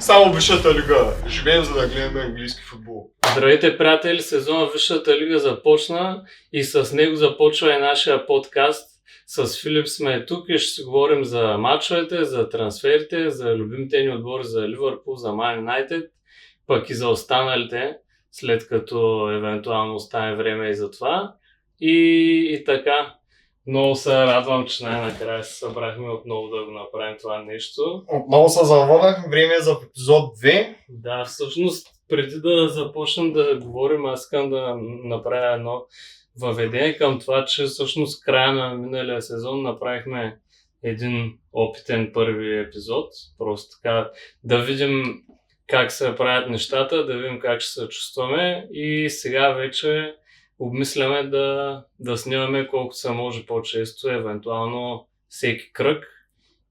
Само Висшата лига. Живеем за да гледаме английски футбол. Здравейте, приятели! Сезона Висшата лига започна и с него започва и нашия подкаст. С Филип сме тук и ще си говорим за мачовете, за трансферите, за любимите ни отбори, за Ливърпул, за Ман Юнайтед, пък и за останалите, след като евентуално остане време и за това. И така. Много се радвам, че най-накрая се събрахме отново да го направим това нещо. Отново се завърнахме, време за епизод 2. Да, всъщност, преди да започнем да говорим, аз искам да направя едно въведение към това, че всъщност края на миналия сезон направихме един опитен първи епизод. Просто така да видим как се правят нещата, да видим как ще се чувстваме и сега вече обмисляме да снимаме колкото се може по-често, евентуално всеки кръг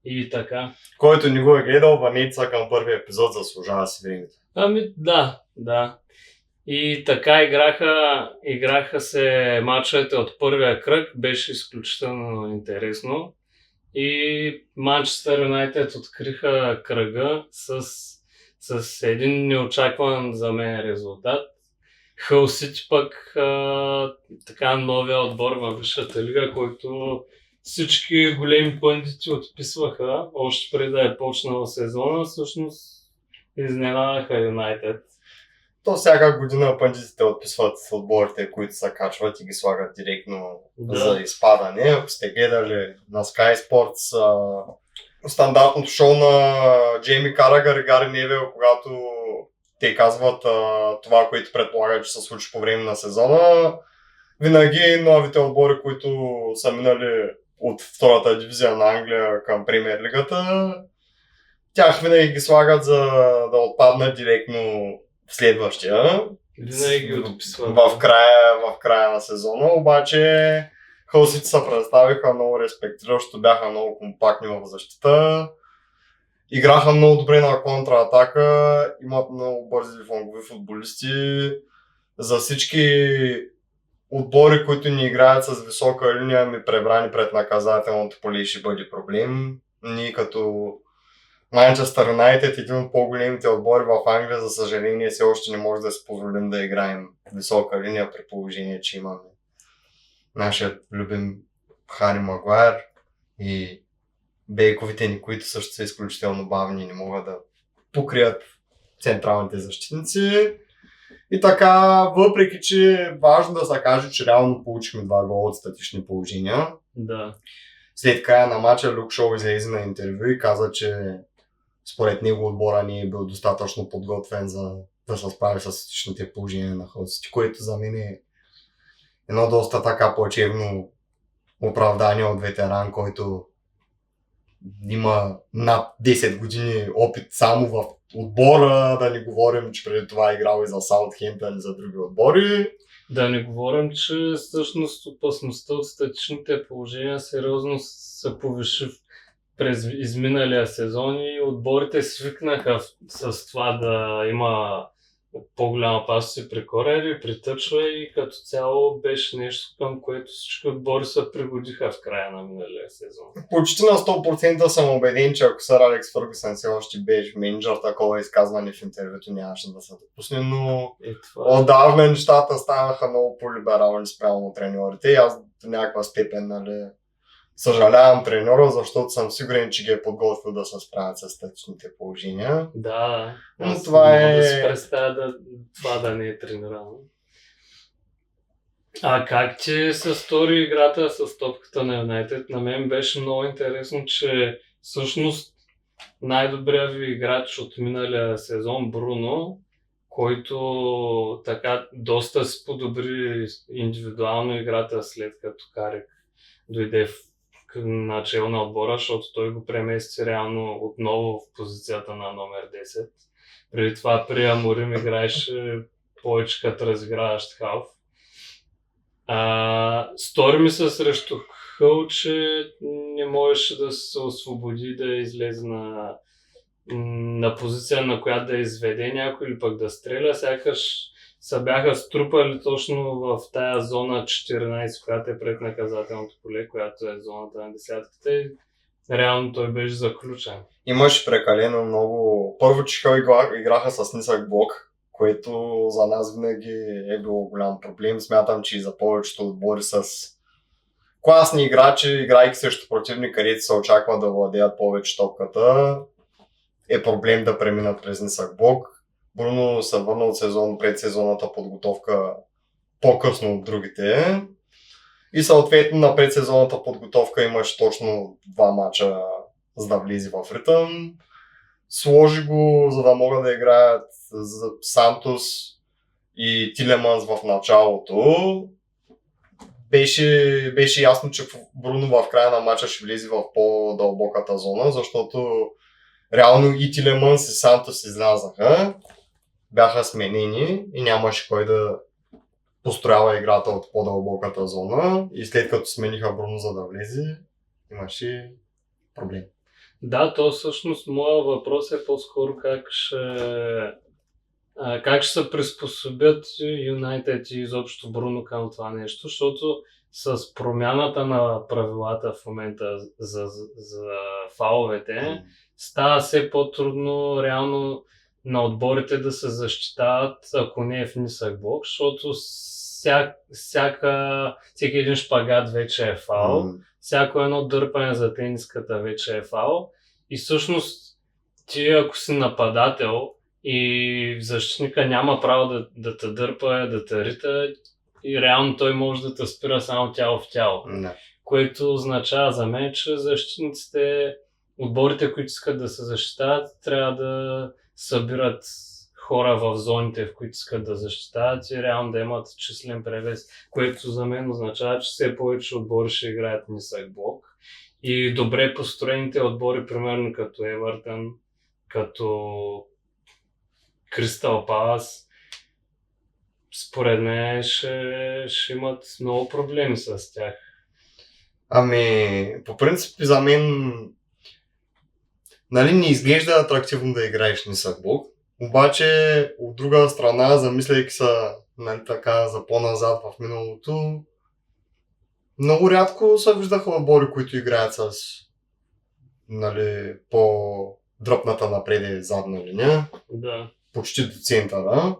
и така. Който не го е гледал, върнете към първи епизод, заслужава си времето. Ами да. И така играха се мачовете от първия кръг, беше изключително интересно. И Манчестър Юнайтед откриха кръга с един неочакван за мен резултат. Хъл Сити пък така новия отбор във Висшата лига, който всички големи пъндити отписваха, още преди да е почнал сезона, всъщност изненадаха Юнайтед. То всяка година пъндитите отписват отборите, които се качват и ги слагат директно за изпадане. Ако сте гледали на Sky Sports стандартното шоу на Джейми Карагър и Гари Невил, когато те казват това, което предполагат, че се случи по време на сезона, винаги новите отбори, които са минали от втората дивизия на Англия към Премиер лигата, тях винаги ги слагат за да отпаднат директно в следващия. Винаги ги отписват. В края на сезона, обаче Хълсите се представиха много респектиращо, бяха много компактни в защита. Играха много добре на контратака, имат много бързи флангови футболисти. За всички отбори, които не играят с висока линия, ми пребрани пред наказателното поле ще бъде проблем. Ние като Манчестър Юнайтед, един от по-големите отбори в Англия, за съжаление все още не може да си позволим да играем висока линия при положение, че имаме нашият любим Хари Магуайр и бейковите ни, които също са изключително бавни и не могат да покрият централните защитници. И така, въпреки че е важно да се каже, че реално получихме 2 гола от статични положения. Да. След края на матча Люк Шоу излезе на интервю и каза, че според него отбора не е бил достатъчно подготвен за да се справи с статичните положения на Хълсите, което за мен е едно доста така плачевно оправдание от ветеран, който има над 10 години опит само в отбора, да не говорим, че преди това е играл и за Саутхемптън и за други отбори. Да не говорим, че всъщност опасността от статичните положения сериозно се повиши през изминалия сезон и отборите свикнаха с това да има по-голяма опасност при корери, при тъчове и като цяло беше нещо, към което всички отбори се пригодиха в края на миналия сезон. Почти на 100% съм убеден, че ако сър Алекс Фъргюсън все още беше менеджер, такова изказване в интервюто нямаше да се допусне, но отдавна нещата станаха много по-либерални спрямо треньорите и аз до някаква степен съжалявам треньора, защото съм сигурен, че ги е подготвил да се справят с статичните положения. Да, но това е... да си представя това да не е тренирано. А как ти се стори играта с топката на Юнайтед? На мен беше много интересно, че всъщност най-добрият ви играч от миналия сезон, Бруно, който така доста си подобри индивидуално играта след като Карик дойде в начало на отбора, защото той го премести реално отново в позицията на номер 10. Преди това при Аморим играеше повече като разиграващ халф. Стори ми се срещу Хъл, че не можеше да се освободи да излезе на позиция, на която да изведе някой или пък да стреля. Сякаш се бяха струпали точно в тая зона 14, която е пред наказателното поле, която е зоната на десятката. реално той беше заключен. Имаше прекалено много. Първо, че играха с нисък блок, което за нас винаги е било голям проблем. Смятам, че и за повечето отбори с класни играчи, играйки срещу противник, където се очаква да владеят повече топката, е проблем да преминат през нисък блок. Бруно се върна от предсезонната подготовка по-късно от другите. И съответно на предсезонната подготовка имаш точно 2 мача за да влезе в ритъм. Сложи го, за да могат да играят Сантос и Тилеманс в началото. Беше ясно, че Бруно в края на мача ще влезе в по-дълбоката зона, защото реално и Тилеманс и Сантос излязаха, бяха сменени и нямаше кой да построява играта от по-дълбоката зона и след като смениха Бруно за да влезе, имаше проблем. Да, то всъщност моя въпрос е по-скоро как ще се приспособят Юнайтед и изобщо Бруно към това нещо, защото с промяната на правилата в момента за фаловете става все по-трудно реално на отборите да се защитават, ако не е в нисък блок, защото всеки един шпагат вече е фал, всяко едно дърпане за тениската вече е фал и всъщност ти ако си нападател и защитника няма право да те дърпа, да те рита и реално той може да те спира само тяло в тяло. Което означава за мен, че защитниците, отборите, които искат да се защитават, трябва да събират хора в зоните, в които искат да защитават и реално да имат числен превес, което за мен означава, че все повече отбори ще играят нисък блок. И добре построените отбори, примерно като Евертън, като Кристал Палас, според мен ще имат много проблеми с тях. Ами, по принцип за мен не изглежда атрактивно да играеш нисък блок, обаче от друга страна, замисляйки се така за по-назад в миналото, много рядко се виждаха отбори, които играят с по-дръпната напред и задна линия. Да. Почти до центъра.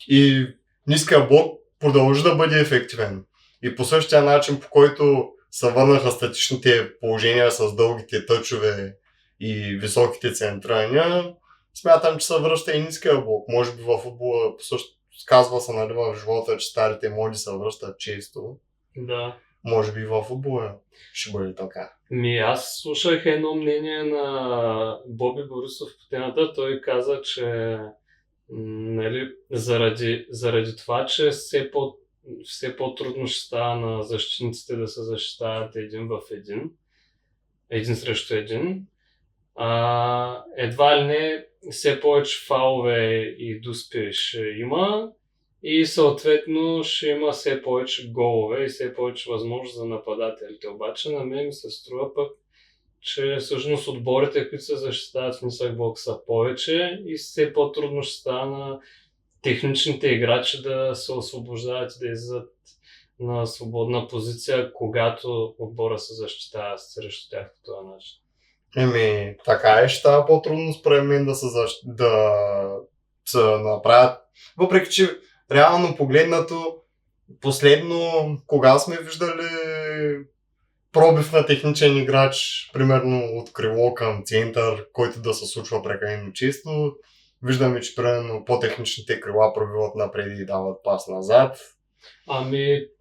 И ниския блок продължи да бъде ефективен. И по същия начин, по който се върнаха статичните положения с дългите тъчове и високите центрания, смятам, че се връща и ниския блок. Може би в футбола казва се в живота, че старите моди се връщат често. Да. Може би в футбола ще бъде така. Аз слушах едно мнение на Боби Борисов по темата. Той каза, че заради това, че все по-трудно ще става на защитниците да се защитават един срещу един, едва ли не все повече фалове и дуспи ще има и съответно ще има все повече голове и все повече възможност за нападателите. Обаче на мен ми се струва пък, че всъщност отборите, които се защитават в нисък блок са повече и все по-трудно ще става на техничните играчи да се освобождават и да излизат на свободна позиция, когато отбора се защитава срещу тях по този начин. Така ще става по-трудно според мен да се направят. Въпреки, че реално погледнато, последно, кога сме виждали пробив на техничен играч, примерно от крило към център, който да се случва прекалено често. Виждаме, че примерно по-техничните крила пробиват напред и дават пас назад.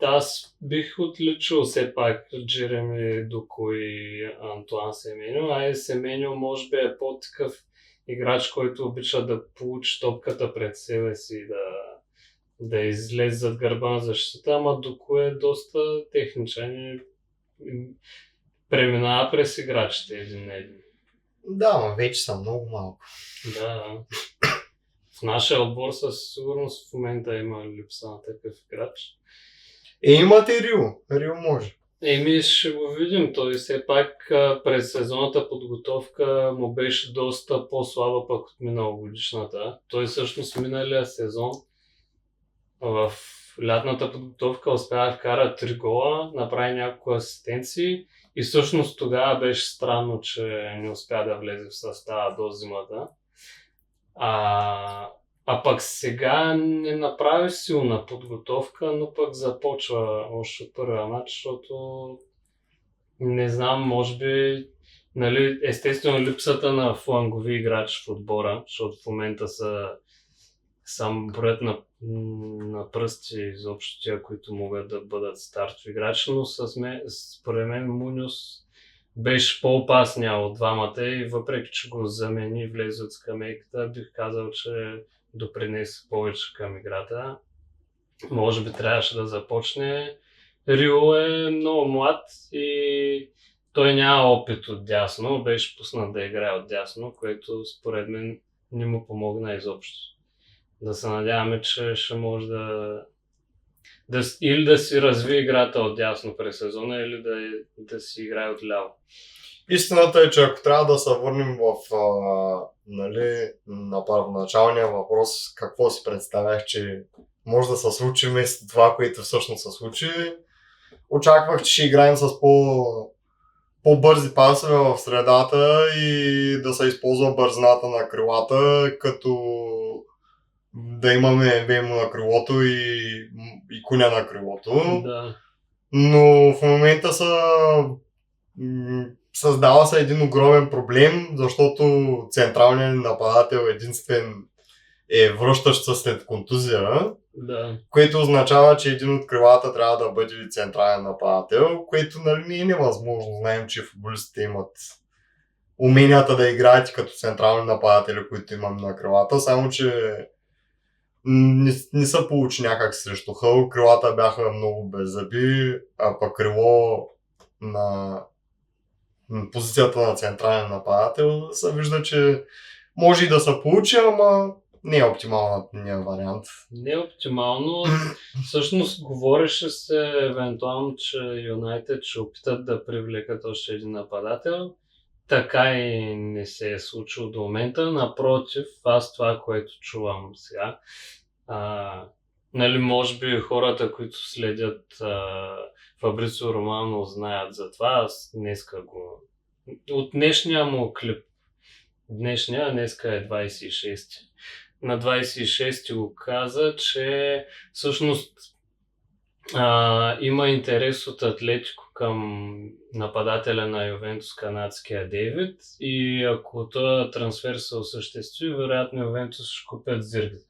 Аз бих отличил все пак Джереми Доку и Антуан Семеньо. Семеньо може би е по-такъв играч, който обича да получи топката пред себе си и да излезе зад гърба на защита, ама Доку е доста техничен и преминава през играчите един на един. Да, но вече са много малко. Да. В нашия отбор със сигурност в момента има липса на такъв играч. Имате Рио може. Ще го видим. Той все пак през сезонната подготовка му беше доста по-слаба пък от миналогодишната. Той всъщност миналия сезон в лятната подготовка успя да вкара 3 гола, направи няколко асистенции И всъщност тогава беше странно, че не успя да влезе в състава до зимата. А пък сега не направи силна подготовка, но пък започва още от първия матч, защото не знам, може би, нали, естествено липсата на флангови играч в отбора, защото в момента са сам броят на пръсти изобщо тия, които могат да бъдат стартови играчи, но според мен Муньос беше по-опасния от двамата и въпреки, че го замени и влезе от скамейката, бих казал, че допринесе повече към играта. Може би трябваше да започне. Рио е много млад и той няма опит от дясно, беше пуснат да играе от дясно, което според мен не му помогна изобщо. Да се надяваме, че ще може или да си разви играта от дясно през сезона, или да си играе от ляво. Истината е, че ако трябва да се върнем на първоначалния въпрос, какво си представях, че може да се случи вместо това, което всъщност се случи, очаквах, че ще играем с по-бързи пасове в средата и да се използва бързината на крилата, като да имаме Веймо на крилото и Куня на крилото. Да. Но в момента създава се един огромен проблем, защото централният нападател единствен е връщащ се след контузия, Да. което означава, че един от крилата трябва да бъде централен нападател, което нали, не е невъзможно. Знаем, че футболистите имат уменията да играят като централни нападатели, които имаме на крилата, само че не се получи някак срещу Хъл. Крилата бяха много беззъби, а пък крило на позицията на централен нападател се вижда, че може и да се получи, ама не е оптималният вариант. Не е оптимално. Всъщност говореше се евентуално, че Юнайтед ще опитат да привлекат още един нападател. Така и не се е случило до момента. Напротив, аз това, което чувам сега, нали, може би хората, които следят Фабрицио Романо знаят за това. Аз днеска го... От днешния му клип, днеска е 26-ти. На 26-ти го каза, че всъщност има интерес от Атлетико към нападателя на Ювентус, канадския Дейвид, и ако този трансфер се осъществи, вероятно Ювентус ще купят Зиркзи.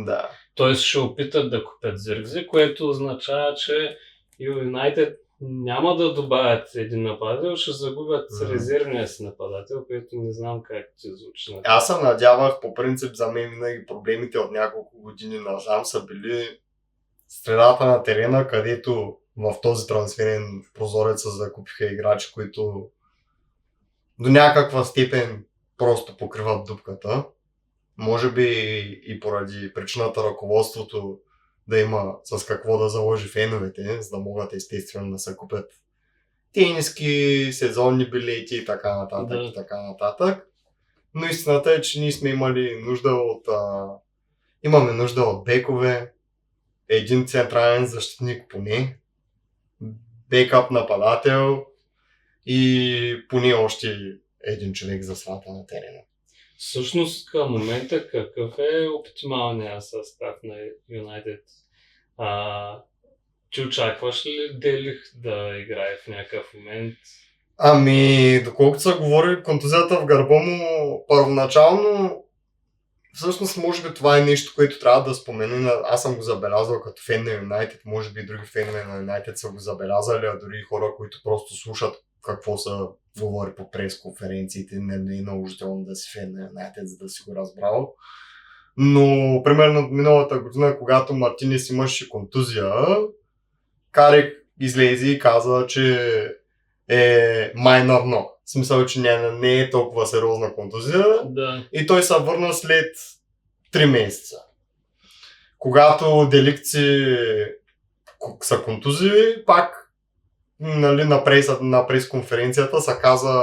Да. Тоест ще опитат да купят Зиркзи, което означава, че Юнайтед няма да добавят един нападател, ще загубят резервния си нападател, което не знам как ти звучи. Аз се надявах, по принцип за мен винаги проблемите от няколко години насам са били средата на терена, където в този трансферен прозорец се закупиха играчи, които до някаква степен просто покриват дупката. Може би и поради причината ръководството да има с какво да заложи феновете, за да могат естествено да се купят тениски, сезонни билети и така нататък, и така нататък. Но истината е, че ние сме имали нужда имаме нужда от бекове, един централен защитник поне, бекап нападател и поне още един човек за слата на терена. Всъщност към момента какъв е оптималният състав на Юнайтед? Ти очакваш ли Делих да играе в някакъв момент? Доколкото се говори контузията в гърба му първоначално, всъщност може би това е нещо, което трябва да спомена. Аз съм го забелязал като фен на Юнайтед, може би други фенове на Юнайтед са го забелязали, а дори хора, които просто слушат какво се говори по пресконференциите, не е наложително да си фен на Юнайтед, за да си го разбрал. Но примерно миналата година, когато Мартинес имаше контузия, Карик излезе и каза, че е minor no. В смисъл, че не е толкова сериозна контузия. Да. И той се върна след 3 месеца. Когато Деликци са контузии, пак нали, на пресконференцията се каза,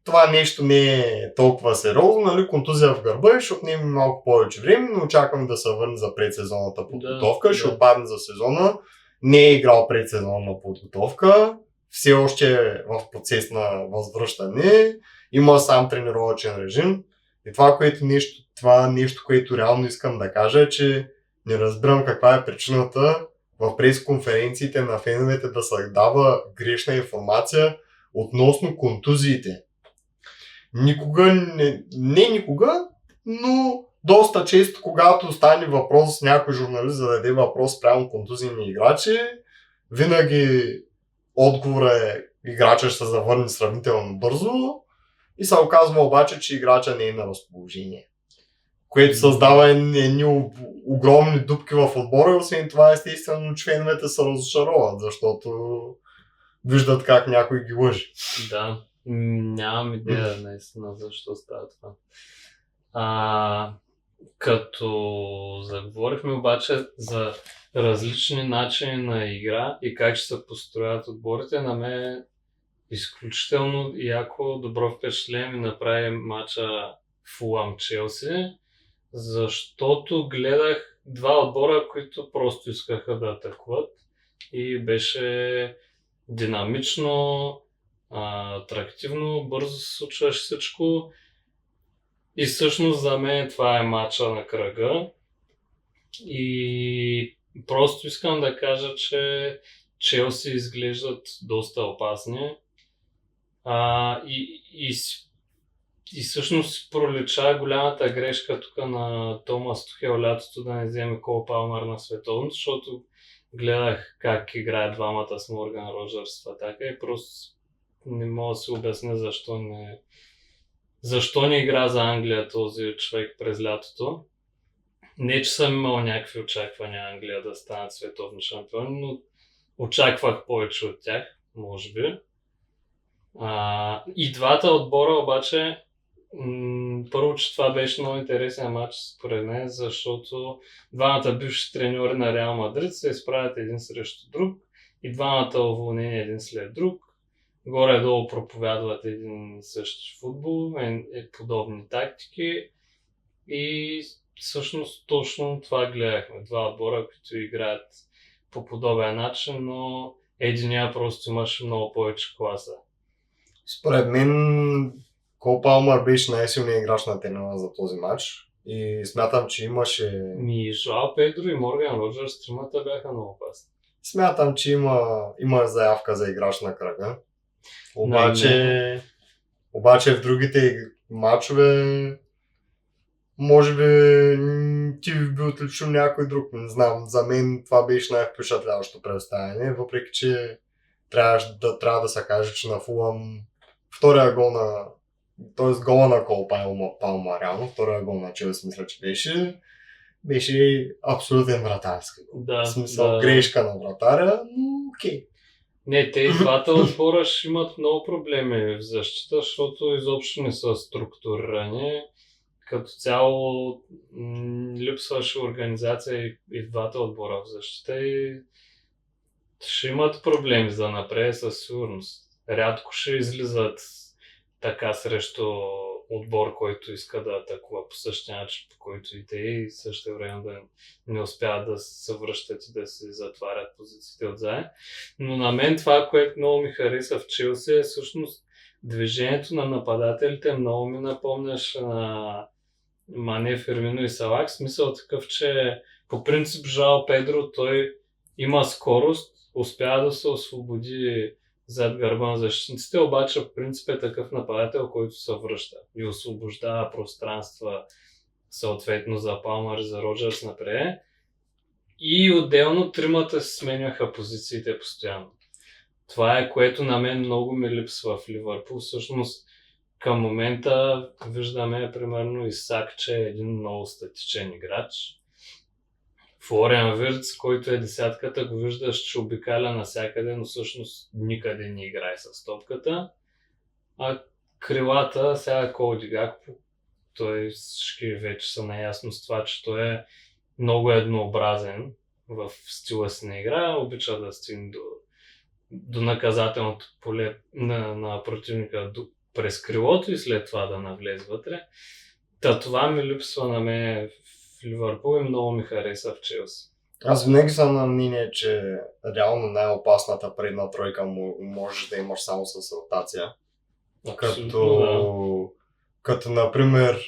това нещо не е толкова сериозно, нали, контузия в гърба и ще отнеме малко повече време, но очаквам да се върне за предсезонната подготовка, ще отпадне за сезона, не е играл предсезонна подготовка, все още е в процес на възвръщане, има сам тренировъчен режим. И това нещо, което реално искам да кажа е, че не разбирам каква е причината в пресконференциите на феновете да се дава грешна информация относно контузиите. Никога, не никога, но доста често, когато стане въпрос, някой журналист зададе въпрос прямо контузини играчи, винаги отговорът е играча ще се завърне сравнително бързо и се оказва обаче, че играча не е на разположение. Което създава едни огромни дупки в отбора и освен това естествено членовете се разочароват, защото виждат как някой ги лъжи. Да, нямам идея наистина защо става това. Като заговорихме обаче за различни начини на игра и как ще се построят отборите, на мен изключително яко добро впечатление ми направи мача Фулъм Челси, защото гледах два отбора, които просто искаха да атакуват и беше динамично, атрактивно, бързо се случваше всичко и всъщност за мен това е мача на кръга и просто искам да кажа, че Челси изглеждат доста опасни и всъщност пролича голямата грешка тук на Томас Тухел лятото да не вземе Кол Палмър на световно, защото гледах как играят двамата с Морган Роджърс в атака и просто не мога да си обясня защо не игра за Англия този човек през лятото. Не, че съм имал някакви очаквания Англия да станат световни шампиони, но очаквах повече от тях, може би. И двата отбора обаче, първо, че това беше много интересен матч според мен, защото двамата бивши треньори на Реал Мадрид се изправят един срещу друг и двамата уволнени един след друг. Горе-долу проповядват един същи футбол, подобни тактики и всъщност точно това гледахме. Два отбора, които играят по подобен начин, но единия просто имаше много повече класа. Според мен Кол Палмър беше най-силният играч на терена за този матч и смятам, че имаше... Жоао Педро и Морган Роджърс, тримата бяха много опасни. Смятам, че има заявка за играч на кръга. Обаче в другите матчове може би ти би отличил някой друг, не знам. За мен това беше най-впечатляващо представяне, въпреки че трябва да се каже, че на Фулъм втория гол гола на Кол Палмър, реално, втория гол на Челси, мисля, че беше абсолютен вратарски. Да, в смисъл грешка на вратаря, но окей. Не, те двата отбора ще имат много проблеми в защита, защото изобщо не са структурирани. Като цяло липсваше организация и в двата отбора в защита и ще имат проблеми за напред със сигурност. Рядко ще излизат така срещу отбор, който иска да атакува по същия начин, по който и те и също време да не успяват да се връщат и да се затварят позициите отзад. Но на мен това, което много ми хареса в Челси е всъщност движението на нападателите много ми напомняше на Мане, Фирмино и Салах. Смисъл такъв, че по принцип Жоао Педро той има скорост, успява да се освободи зад гърба на защитниците, обаче в принцип е такъв нападател, който се връща и освобождава пространства съответно за Палмър и за Роджърс напред. И отделно тримата се сменяха позициите постоянно. Това е което на мен много ми липсва в Ливърпул. Всъщност към момента виждаме примерно Исак, че е един много статичен играч. Флориан Виртз, който е десятката, го виждаш, че обикаля навсякъде, но всъщност никъде не играе с топката. А крилата, сега Коди Гакпо, той всички вече са наясно с това, че той е много еднообразен в стила си на игра, обича да стигне до наказателното поле на противника през крилото и след това да навлезе вътре. Това ми липсва на мен в Ливърпул и много ми хареса в Челси. Аз винаги съм на мнение, че реално най-опасната предна тройка можеш да имаш само с ротация. Абсолютно, да. Като например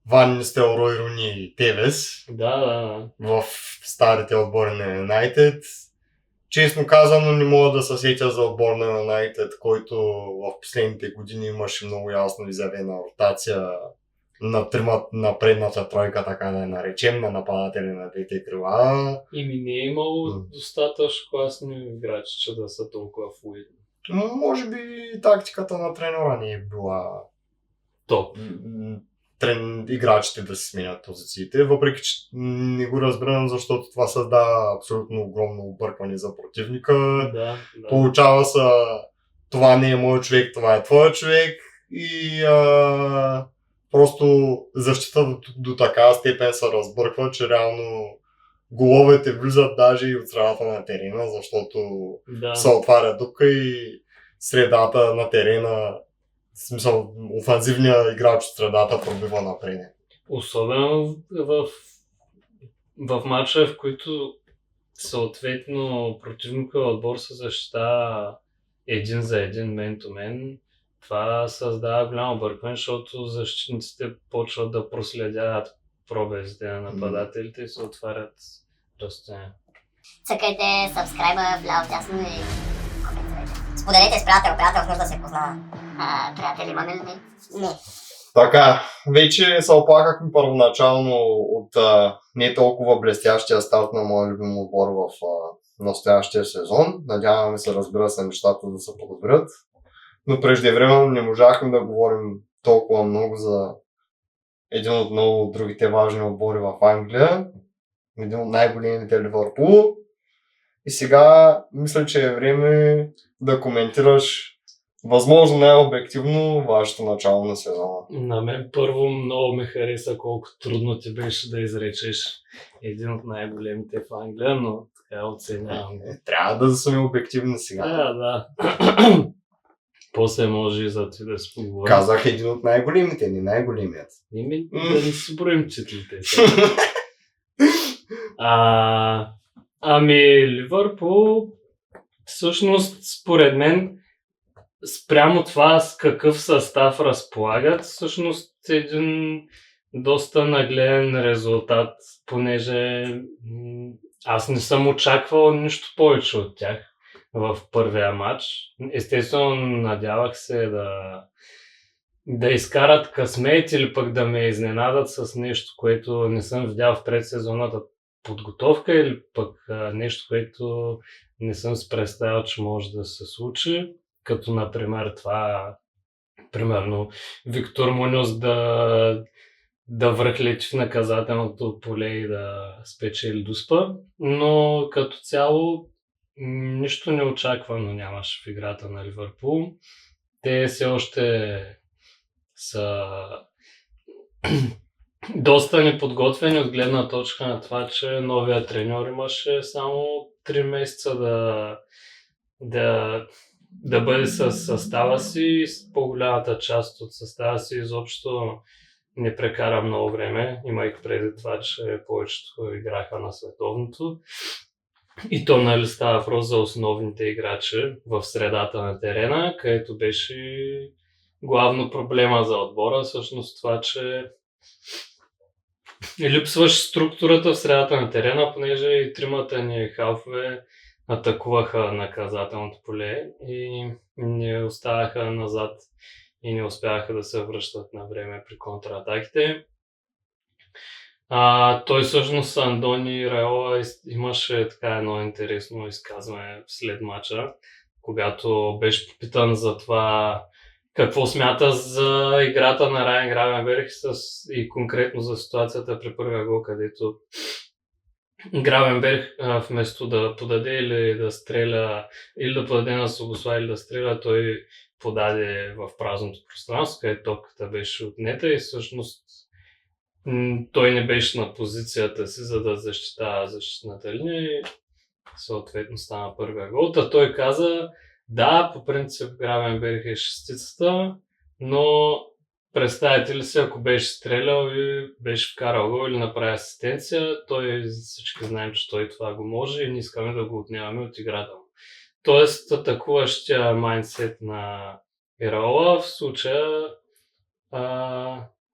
Ван Нистелрой, Руни и Тевес Да. в старите отбори на Юнайтед. Честно казано, не мога да се сетя за отбор на Юнайтед, който в последните години имаше много ясно изявена ротация на предната тройка, така да я наречем, на нападатели на двете крила. И не е имало достатъчно класни играчи, че да са толкова флуидни. Може би тактиката на тренера не е била Топ. Играчите да си сменят позициите, въпреки че не го разбирам, защото това създава абсолютно огромно объркване за противника. Да. Получава се, това не е мой човек, това е твой човек и просто защита до такава степен се разбърква, че реално головете влизат даже и от средата на терена, защото се отваря дупка и средата на терена, в смисъл, офанзивният играч от средата пробива напред. Особено в мача, в които съответно противника отбор се защитава един за един, мен-то-мен, това създава голямо объркване, защото защитниците почват да проследяват пробезите на нападателите и се отварят разстояние. Цъкайте subscribe вляво дясно и коментирайте. Споделете с приятел в нужда се познава. Приятели, имаме ли? Не. Така, вече се оплакахме първоначално от не толкова блестящия старт на моя любим отбор в настоящия сезон. Надяваме се, разбира се, нещата да се подобрят. Но преждевременно не можахме да говорим толкова много за един от много другите важни отбори в Англия. Един от най-големите Ливърпул. И сега мисля, че е време да коментираш възможно най-обективно вашето начало на сезона. На мен първо много ме хареса колко трудно ти беше да изречеш един от най-големите в Англия, но така оценявам. Трябва да сме обективни сега. Да. После може и за ти да си поговорим. Казах един от най-големите, не най-големият. Да не си броим титлите. Ливърпул, всъщност, според мен, спрямо това с какъв състав разполагат, всъщност един доста нагледен резултат, понеже аз не съм очаквал нищо повече от тях в първия матч. Естествено, надявах се да изкарат късмет или пък да ме изненадат с нещо, което не съм видял в предсезонната подготовка или пък нещо, което не съм си представил, че може да се случи. Като, например, примерно, Виктор Муньоз да връхлети в наказателното поле и да спечели Дуспа, но като цяло нищо неочаквано нямаше в играта на Ливърпул. Те все още са доста неподготвени от гледна точка на това, че новия треньор имаше само 3 месеца да бъде с състава си и с по-голямата част от състава си изобщо не прекара много време, имайки преди това, че повечето играха на световното. И то, нали, става въпрос за основните играчи в средата на терена, където беше главно проблема за отбора, всъщност това, че липсваше структурата в средата на терена, понеже и тримата ни халфове атакуваха наказателното поле и не оставаха назад и не успяха да се връщат на време при контратаките. Той всъщност Андони Райола имаше така едно интересно изказване след мача, когато беше попитан за това какво смята за играта на Райан Гравенберг и конкретно за ситуацията при първия гол, където Гравенберг вместо да подаде или да стреля, или да подаде на Согосла или да стреля, той подаде в празното пространство, където топката беше отнета и всъщност той не беше на позицията си, за да защитава защитната линия и съответно стана първия гол. Той каза, да, по принцип Гравенберг е шестицата, но представете ли се, ако беше стрелял и беше вкарал гол или направи асистенция, той всички знаем, че той това го може и не искаме да го отнемаме от играта му. Тоест, атакуващия майндсет на Ираола в случая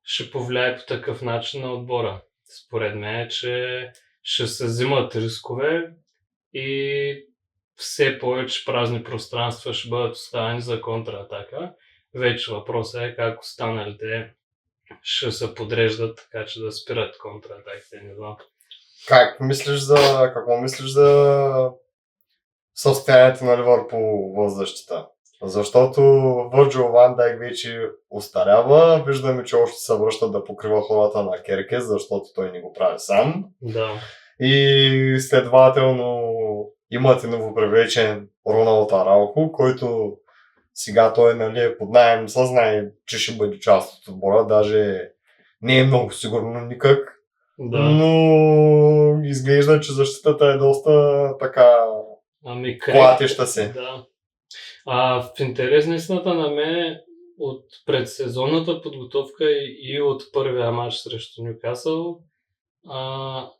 ще повлияе по такъв начин на отбора. Според мен е, че ще се взимат рискове и все повече празни пространства ще бъдат оставени за контратака. Вече въпросът е как останалите ще се подреждат така, че да спират контратаките. Не знам. Какво мислиш за състоянието на Ливърпул в защита? Защото Върджил Ван Дайк вече остарява, виждаме, че още се връща да покрива хората на Керкес, защото той не го прави сам. Да. И следователно имате новопривлечен Роналд Араухо, който сега той е под наем, съзнае, че ще бъде част от отбора, даже не е много сигурно никак, Да. но изглежда, че защитата е доста така клатеща се. Да. В интерес на истината на мен от предсезонната подготовка и от първия матч срещу Нюкасъл,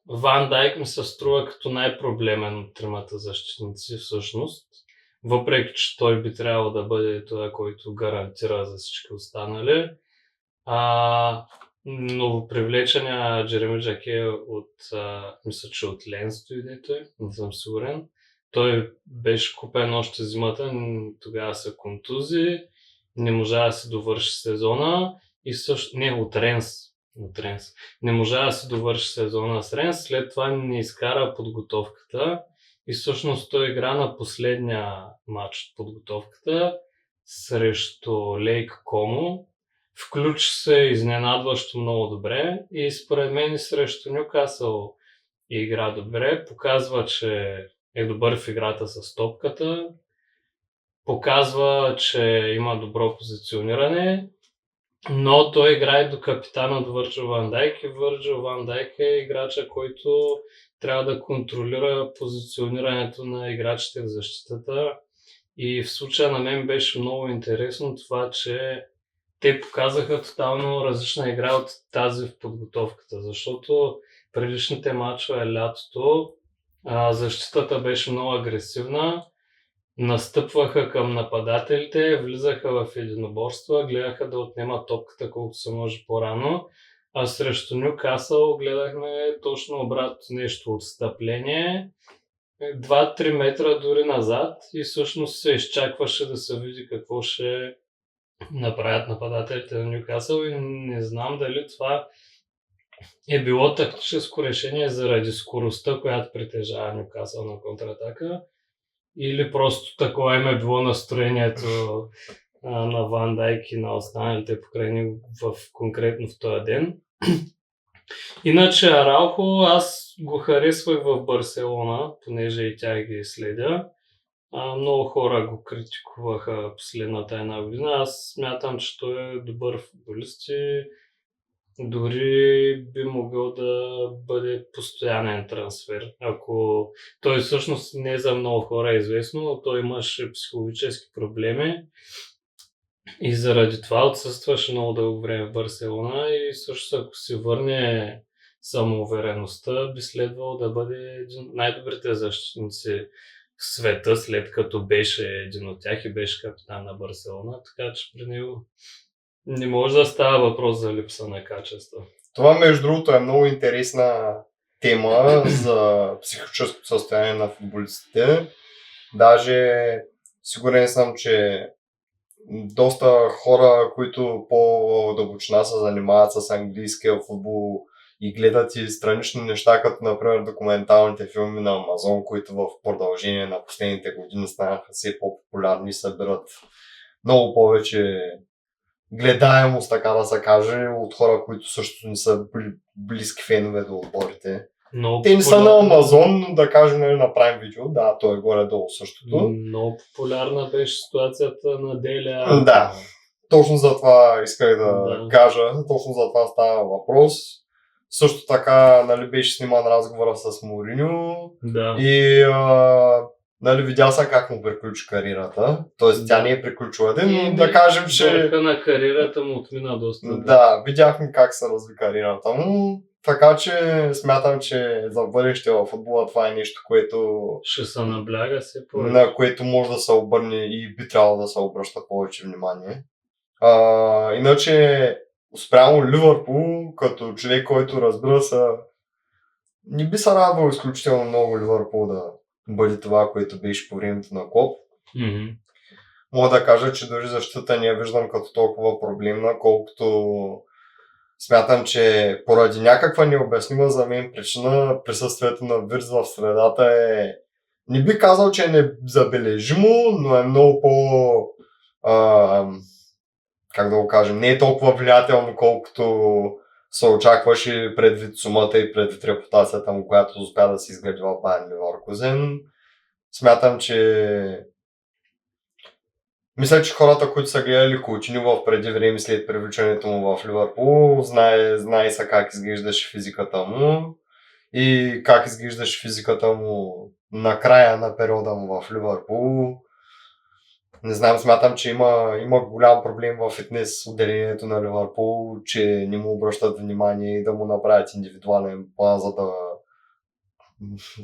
Ван Дайк ми се струва като най-проблемен от тримата защитници всъщност. Въпреки, че той би трябвало да бъде това, който гарантира за всички останали. Новопривлечения Джереми Джаке мисля, че от Ленс дойде той, не съм сигурен. Той беше купен още зимата, тогава са контузии, не можа да се довърши сезона и също... Не, от Ренс. Не можа да се довърши сезона с Ренс, след това не изкара подготовката и всъщност той игра на последния матч от подготовката срещу Лейк Комо. Включи се изненадващо много добре и според мен срещу Нюкасъл игра добре, показва, че е добър в играта с топката, показва, че има добро позициониране, но той играе до капитана до Върджил Ван Дайк и Върджил Ван Дайк е играча, който трябва да контролира позиционирането на играчите в защитата и в случая на мен беше много интересно това, че те показаха тотално различна игра от тази в подготовката, защото предишните мачове лятото защитата беше много агресивна, настъпваха към нападателите, влизаха в единоборства, гледаха да отнемат топката колкото се може по-рано, а срещу Нюкасъл гледахме точно обратно нещо, отстъпление, 2-3 метра дори назад и всъщност се изчакваше да се види какво ще направят нападателите на Нюкасъл и не знам дали това е било тактическо решение заради скоростта, която притежава Нюкасъл на контратака, или просто такова им е било настроението на Ван Дайк и на останалите покрай него конкретно в този ден. Иначе Араухо аз го харесвах в Барселона, понеже и тях ги следя. Много хора го критикуваха последната една година. Аз смятам, че той е добър футболист и дори би могъл да бъде постоянен трансфер. Ако той всъщност не за много хора е известно, но той имаше психологически проблеми и заради това отсъстваше много дълго време в Барселона и също ако се върне самоувереността, би следвало да бъде един от най-добрите защитници в света, след като беше един от тях и беше капитан на Барселона, така че при него не може да става въпрос за липса на качество. Това, между другото, е много интересна тема за психическото състояние на футболистите. Даже сигурен съм, че доста хора, които по-дълбочина се занимават с английския футбол и гледат и странични неща, като например документалните филми на Амазон, които в продължение на последните години станаха все по-популярни и събират много повече гледаемост, така да се каже, от хора, които също не са близки фенове до отборите. Те не са на Амазон, но да кажем на Prime Video, да, то е горе-долу същото. Много популярна беше ситуацията на Деля. Да, точно за това исках да кажа, точно за това става въпрос. Също така, нали, беше сниман разговора с Мориньо и нали, видял съм как му приключи кариерата, т.е. тя не е приключила един, но да кажем, че... Върха на кариерата му отмина доста. Да, видяхме как се разви кариерата му, така че смятам, че за бъдеще в футбола това е нещо, което... Ще се набляга се повече. на което може да се обърне и би трябвало да се обръща повече внимание. Иначе, спрямо Ливърпул, като човек, който разбира се, не би се радвал изключително много Ливърпул да бъде това, което беше по времето на Клоп. Мгм. Мога да кажа, че дори защитата не я виждам като толкова проблемна, колкото смятам, че поради някаква необяснима за мен причина присъствието на Вирц в средата е... Не би казал, че е незабележимо, но е много по... как да го кажем, не е толкова влиятелно, колкото се очакваше предвид сумата и предвид репутацията му, която успя да се изгради в Байер Ливъркузен. Смятам, че мисля, че хората, които са гледали Коутиньо в преди време след привличането му в Ливърпул, знае са как изглеждаше физиката му и как изглеждаше физиката му на края на периода му в Ливърпул. Не знам, смятам, че има голям проблем в фитнес отделението на Ливърпул, че не му обръщат внимание и да му направят индивидуален план, за да,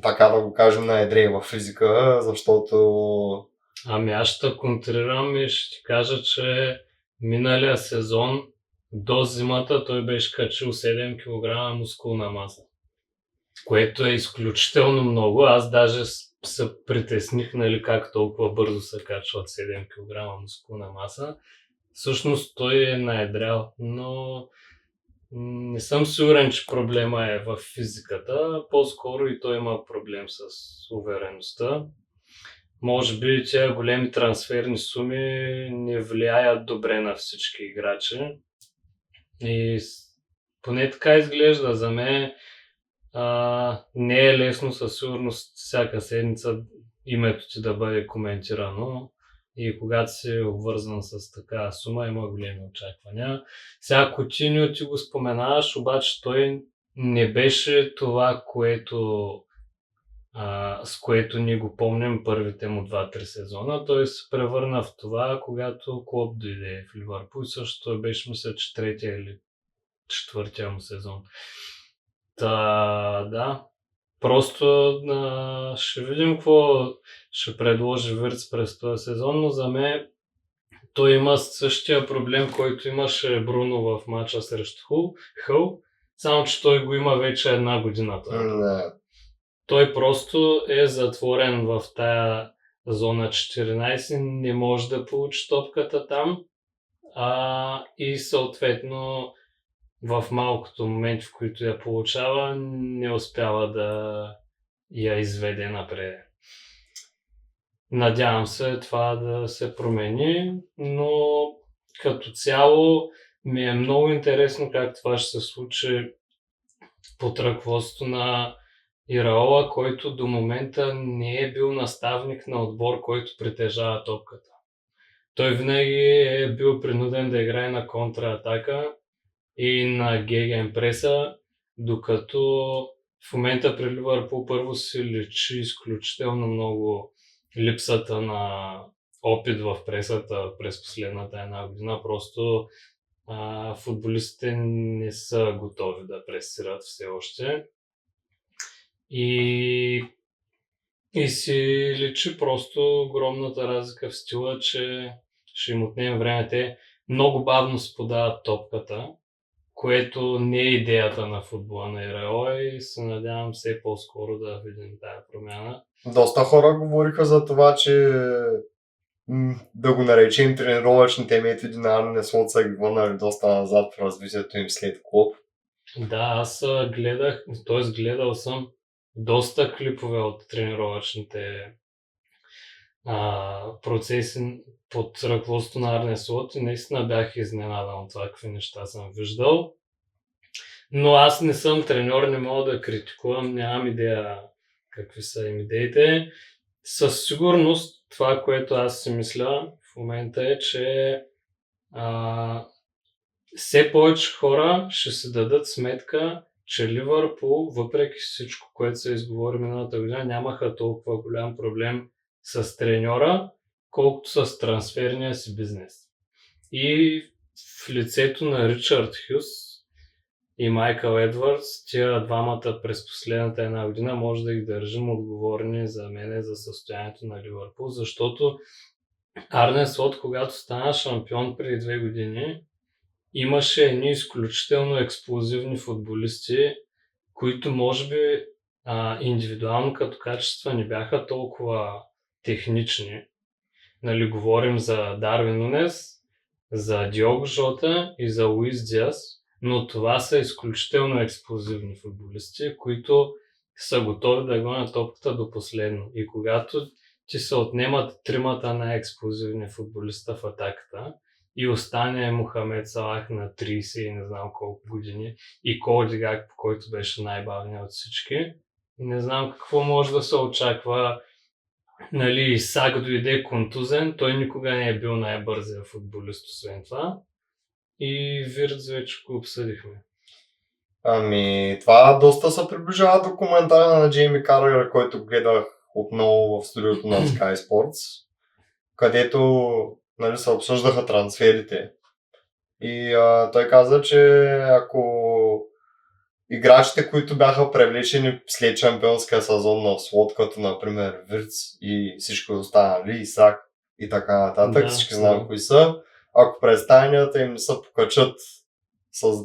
така да го кажем, наедрее в физика, защото... Ами аз ще контрирам и ще ти кажа, че миналия сезон до зимата той беше качил 7 кг мускулна маса, което е изключително много. Аз даже се притесних, нали, как толкова бързо се качват 7 кг мускулна маса. Всъщност той е наедрял, но не съм сигурен, че проблема е в физиката. По-скоро и той има проблем с увереността. Може би тези големи трансферни суми не влияят добре на всички играчи. И поне така изглежда за мен. Не е лесно със сигурност всяка седмица името ти да бъде коментирано и когато си обвързан с такава сума, има големи очаквания. Сега Коутиньо ти го споменаваш, обаче той не беше това, с което ние го помним първите му 2-3 сезона. Той се превърна в това, когато Клоп дойде в Ливърпул. Също той беше, мисля, че 3-я или 4-я му сезон. Да, просто ще видим какво ще предложи Вирц през този сезон, но за мен той има същия проблем, който имаше Бруно в матча срещу Хъл, само че той го има вече 1 година. Той просто е затворен в тая зона 14, не може да получи топката там и съответно в малкото моменти, в които я получава, не успява да я изведе напред. Надявам се това да се промени, но като цяло ми е много интересно как това ще се случи под ръководството на Ираола, който до момента не е бил наставник на отбор, който притежава топката. Той винаги е бил принуден да играе на контратака и на гегенпреса, докато в момента при Ливърпул първо се личи изключително много липсата на опит в пресата през последната 1 година. Просто футболистите не са готови да пресират все още. И си личи просто огромната разлика в стила, че ще им отнеме време. Те много бавно се подават топката, което не е идеята на футбола на Ираола и се надявам все по-скоро да видим тази промяна. Доста хора говориха за това, че да го наречем тренировъчните методи на Арне Слот са ги върнали доста назад в развитието им след Клоп. Да, аз гледал съм доста клипове от тренировъчните процеси под ръководството на Арне Слот и наистина бях изненадан от това какви неща съм виждал. Но аз не съм треньор, не мога да критикувам, нямам идея какви са им идеите. Със сигурност това, което аз си мисля в момента е, че все повече хора ще се дадат сметка, че Ливърпул, въпреки всичко, което се изговори миналата година, нямаха толкова голям проблем с треньора, колкото с трансферния си бизнес. И в лицето на Ричард Хюс и Майкъл Едвардс, тия двамата през последната една година може да ги държим отговорни за мене за състоянието на Ливърпул, защото Арне Слот, когато стана шампион преди 2 години, имаше едни изключително експлозивни футболисти, които може би индивидуално като качества не бяха толкова технични. Нали, говорим за Дарвин Нунес, за Диого Жота и за Луис Диас, но това са изключително експлозивни футболисти, които са готови да гонят топката до последно. И когато ти се отнемат тримата най-експлозивни футболиста в атаката и остане Мохамед Салах на 30 и не знам колко години и Коди Гакпо, който беше най-бавният от всички, не знам какво може да се очаква. Нали, Исак дойде контузен, той никога не е бил най-бързия футболист, освен това. И Виртз вече го обсъдихме. Ами, това доста се приближава до коментара на Джейми Карагър, който гледах отново в студиото на Sky Sports, където, нали, се обсъждаха трансферите. И той каза, че ако играчите, които бяха привлечени след шампионския сезон на Слот, като например Виртз и всички останали, Исак и така нататък, всички знаем кои са, ако представенията им не се покачат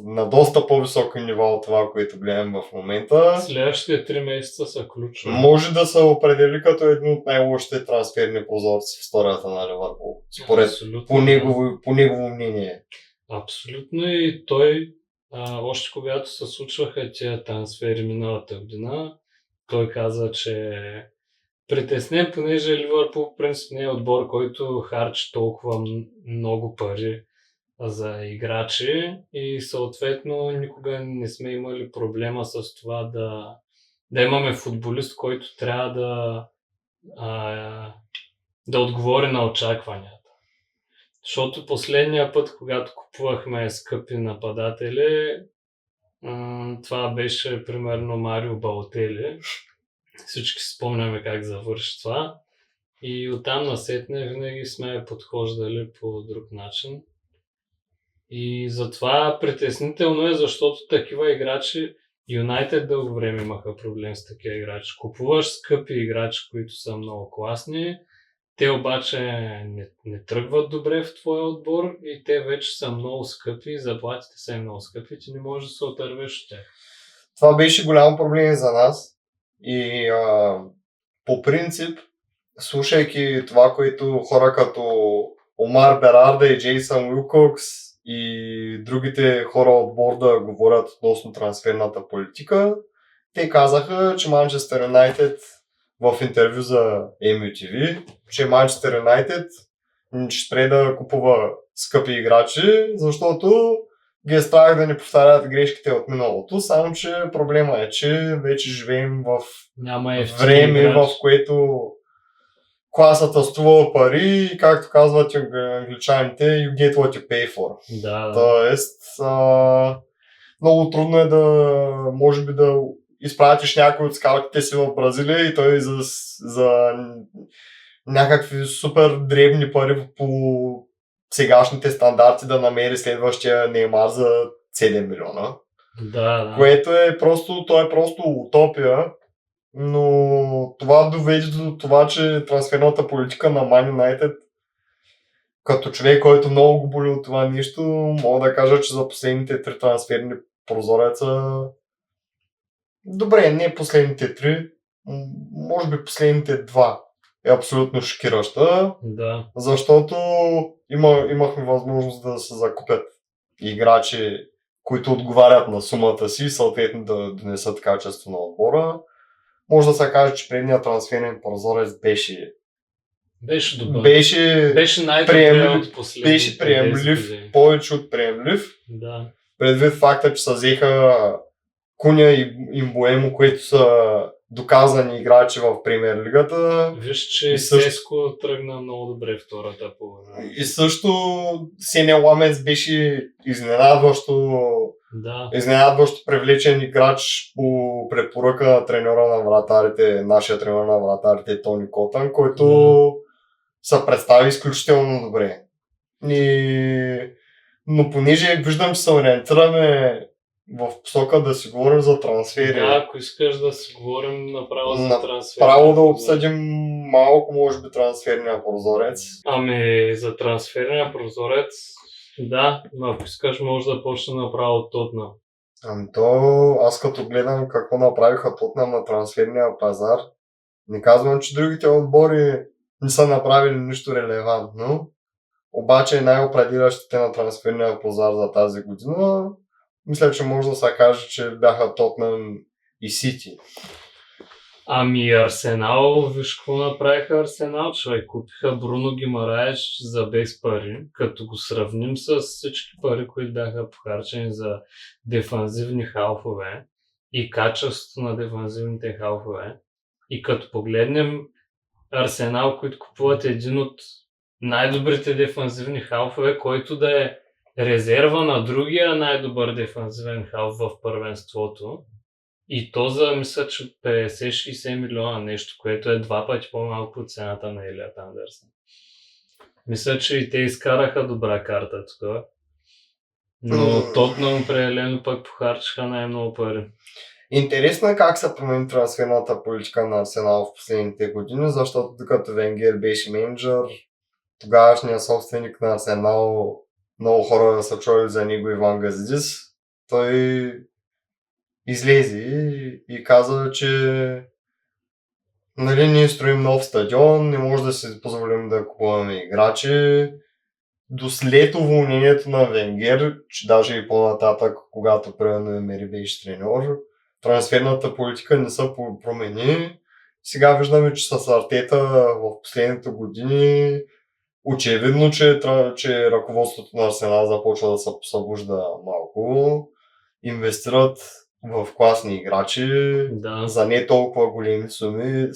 на доста по-високи нива от това, което гледам в момента, следващите 3 месеца са ключови. може да се определи като един от най-лошите трансферни прозорци в историята на Ливърпул. Според по негово мнение. Абсолютно, и той още когато се случваха тия трансфери миналата година, той каза, че притеснен, понеже Ливърпул в принцип не е отбор, който харчи толкова много пари за играчи и съответно никога не сме имали проблема с това да имаме футболист, който трябва да отговори на очакванията. Защото последния път, когато купувахме скъпи нападатели, това беше примерно Марио Балотели. Всички спомняме как завърши това. И оттам насетне винаги сме подхождали по друг начин. И затова притеснително е, защото такива играчи, Юнайтед дълго време имаха проблем с такива играчи. Купуваш скъпи играчи, които са много класни, те обаче не тръгват добре в твоя отбор и те вече са много скъпи, заплатите са много скъпи, ти не можеш да се отървеш от тях. Това беше голям проблем за нас и по принцип, слушайки това, което хора като Омар Берарда и Джейсън Уилкокс и другите хора от борда говорят относно трансферната политика, те казаха, че Манчестър Юнайтед в интервю за MUTV, че Манчестър Юнайтед ще спре да купува скъпи играчи, защото ги е страх да не повтарят грешките от миналото, само че проблема е, че вече живеем в време, в което класата струва пари и, както казват англичаните, you get what you pay for. Да. Тоест, много трудно е може би да изпратиш някой от скаутите си в Бразилия и той за някакви супер дребни пари по сегашните стандарти да намери следващия Неймар за 7 милиона. Да. Което е просто утопия, но това доведе до това, че трансферната политика на Man United, като човек, който много го боли от това нещо, мога да кажа, че за последните 3 трансферни прозореца, добре, не последните 3, може би последните 2 е абсолютно шокираща, да. Защото имахме възможност да се закупят играчи, които отговарят на сумата си и съответно да донесат качество на отбора. Може да се каже, че предният трансферен прозорец беше добър. Беше най-добрият от последните. Беше приемлив, повече от приемлив. Да. Предвид факта, че се взеха Куня и Мбуемо, които са доказани играчи в Премиер лигата. Виж, че Сеско тръгна много добре втората половина. И също Сене Ламец беше изненадващо Да. Изненадващо привлечен играч по препоръка на треньора на вратарите, нашия треньор на вратарите Тони Котън, който се представи изключително добре. Но понеже виждам, че се ориентираме в посока да си говорим за трансфери. Да, ако искаш да си говорим направо за трансфер. Право да обсъдим малко, може би, трансферния прозорец. Ами, за трансферния прозорец, да, но ако искаш, може да почне направо от Тотнъм. Ами аз като гледам какво направиха Тотнъм на трансферния пазар, не казвам, че другите отбори не са направили нищо релевантно, обаче най-определящите на трансферния пазар за тази година, мисля, че може да се каже, че бяха Тотнъм и Сити. Ами Арсенал, виж какво направиха Арсенал, човек. Купиха Бруно Гимараеш за без пари, като го сравним с всички пари, които бяха похарчени за дефанзивни халфове и качеството на дефанзивните халфове. И като погледнем Арсенал, които купуват един от най-добрите дефанзивни халфове, който да е резерва на другия най-добър дефанзивен халф в първенството. И то за, мисля, че 50-60 милиона нещо, което е 2 пъти по-малко от цената на Елиот Андерсън. Мисля, че и те изкараха добра карта тук. Но Тотнъм определено пък похарчиха най-много пари. Интересно е как се промени трансферната политика на Арсенал в последните години, защото докато Венгер беше менеджер, тогавашният собственик на Арсенал, много хора са чули за него, Иван Газидис, той излезе и каза, че ние строим нов стадион, не може да си позволим да купуваме играчи. До след уволнението на Венгер, че даже и по-нататък, когато примерно Емери беше треньор, трансферната политика не се промени. Сега виждаме, че с Артета в последните години очевидно, че ръководството на Арсенал започва да се събужда малко. Инвестират в класни играчи, за не толкова големи суми,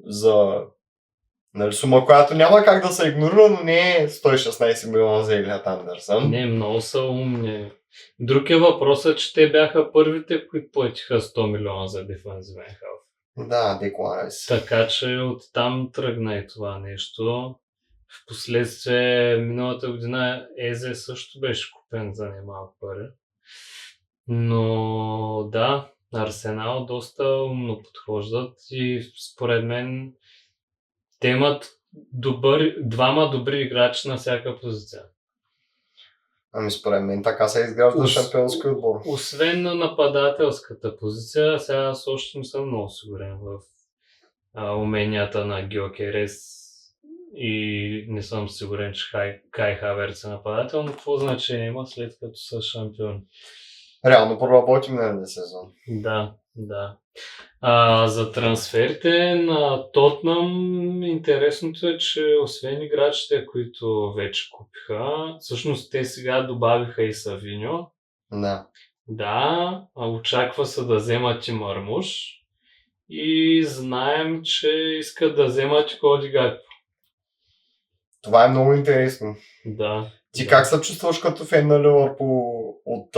за сума, която няма как да се игнорира, но не е 116 милиона за Елиот Андерсън. Не, много са умни. Друг е въпросът, че те бяха първите, които платиха 100 милиона за дефанзивен халф. Да, Декларес. Така че оттам тръгна и това нещо. Впоследствие миналата година Езе също беше купен за немалко пари. Но да, Арсенал доста умно подхождат и според мен те имат двама добри играчи на всяка позиция. Ами според мен така се изгражда шампионски отбор. Освен на нападателската позиция, сега аз още не съм много сигурен в уменията на Гьокерес и не съм сигурен, че Кай Хаверц е нападател, но какво значение има след като са шампиони? Реално проработим на сезон. Да. За трансферите на Тотнъм интересното е, че освен играчите, които вече купиха, всъщност те сега добавиха и Савиньо. Да, очаква се да вземат и Мармуш и знаем, че искат да вземат и Коди Гакпо. Това е много интересно. Да. Ти как се чувстваш като фен на Ливърпул от